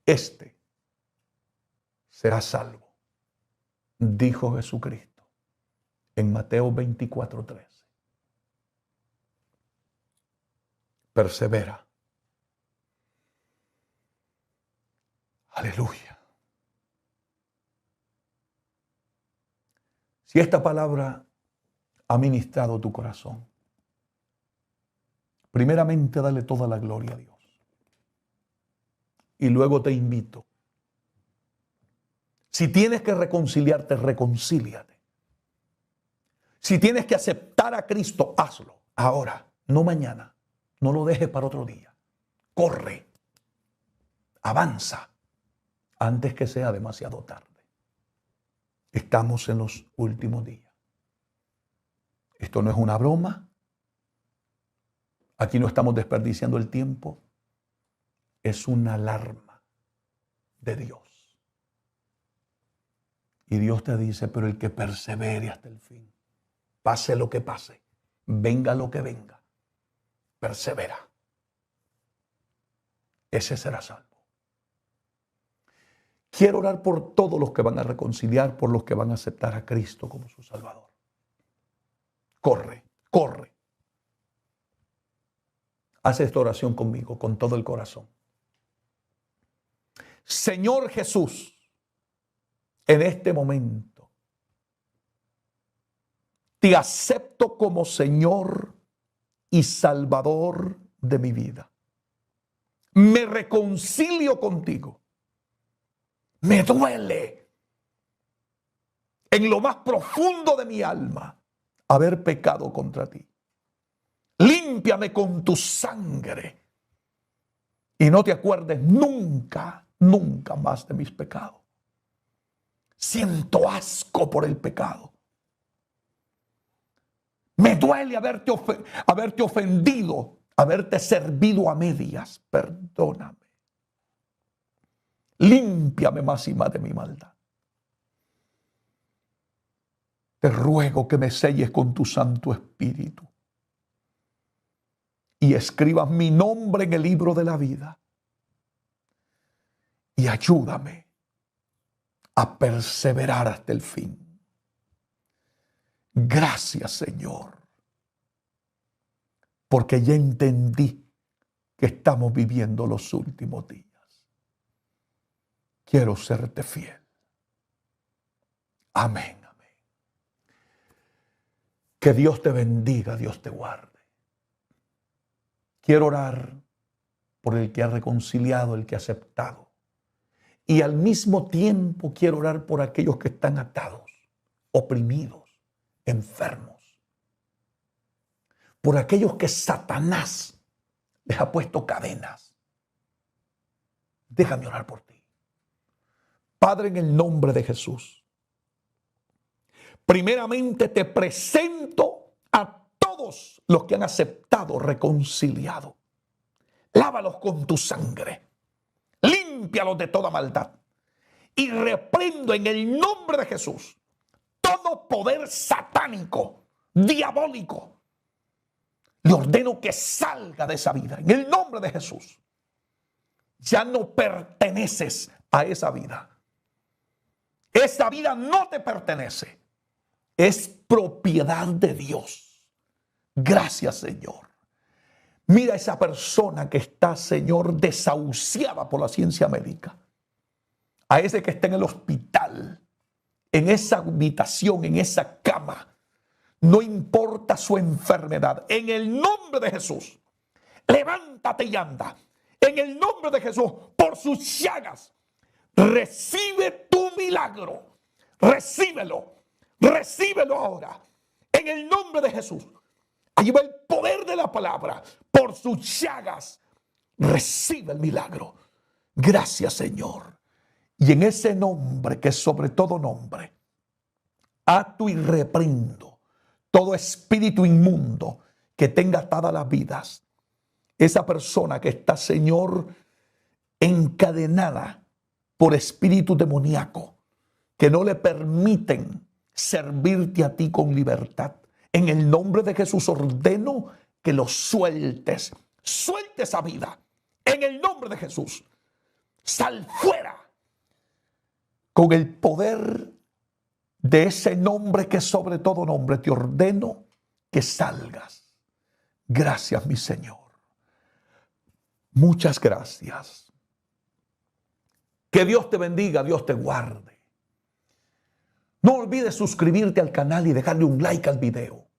este será salvo, dijo Jesucristo en Mateo 24:13. Persevera. Aleluya. Si esta palabra ha ministrado tu corazón, primeramente dale toda la gloria a Dios. Y luego te invito. Si tienes que reconciliarte, reconcíliate. Si tienes que aceptar a Cristo, hazlo ahora, no mañana. No lo dejes para otro día. Corre. Avanza antes que sea demasiado tarde. Estamos en los últimos días. Esto no es una broma. Aquí no estamos desperdiciando el tiempo. Es una alarma de Dios. Y Dios te dice, pero el que persevere hasta el fin, pase lo que pase, venga lo que venga, persevera. Ese será salvo. Quiero orar por todos los que van a reconciliar, por los que van a aceptar a Cristo como su Salvador. Corre, corre. Haz esta oración conmigo, con todo el corazón. Señor Jesús, en este momento, te acepto como Señor y Salvador de mi vida. Me reconcilio contigo. Me duele en lo más profundo de mi alma haber pecado contra ti. Límpiame con tu sangre y no te acuerdes nunca, nunca más de mis pecados. Siento asco por el pecado. Me duele haberte ofendido, haberte servido a medias. Perdóname. Límpiame más y más de mi maldad. Te ruego que me selles con tu Santo Espíritu y escribas mi nombre en el libro de la vida. Y ayúdame a perseverar hasta el fin. Gracias, Señor, porque ya entendí que estamos viviendo los últimos días. Quiero serte fiel. Amén. Que Dios te bendiga, Dios te guarde. Quiero orar por el que ha reconciliado, el que ha aceptado. Y al mismo tiempo quiero orar por aquellos que están atados, oprimidos, enfermos. Por aquellos que Satanás les ha puesto cadenas. Déjame orar por ti. Padre, en el nombre de Jesús. Primeramente te presento a todos los que han aceptado, reconciliado. Lávalos con tu sangre. Límpialos de toda maldad. Y reprendo en el nombre de Jesús todo poder satánico, diabólico. Le ordeno que salga de esa vida. En el nombre de Jesús. Ya no perteneces a esa vida. Esa vida no te pertenece. Es propiedad de Dios. Gracias, Señor. Mira a esa persona que está, Señor, desahuciada por la ciencia médica. A ese que está en el hospital, en esa habitación, en esa cama. No importa su enfermedad. En el nombre de Jesús, levántate y anda. En el nombre de Jesús, por sus llagas, recibe tu milagro. Recíbelo. Recíbelo ahora. En el nombre de Jesús. Allí va el poder de la palabra. Por sus llagas, recibe el milagro. Gracias, Señor. Y en ese nombre, que es sobre todo nombre, ato y reprendo todo espíritu inmundo que tenga atadas las vidas. Esa persona que está, Señor, encadenada por espíritu demoníaco, que no le permiten servirte a ti con libertad. En el nombre de Jesús ordeno que lo sueltes. Suelte esa vida. En el nombre de Jesús. Sal fuera. Con el poder de ese nombre que sobre todo nombre, te ordeno que salgas. Gracias, mi Señor. Muchas gracias. Que Dios te bendiga, Dios te guarde. No olvides suscribirte al canal y dejarle un like al video.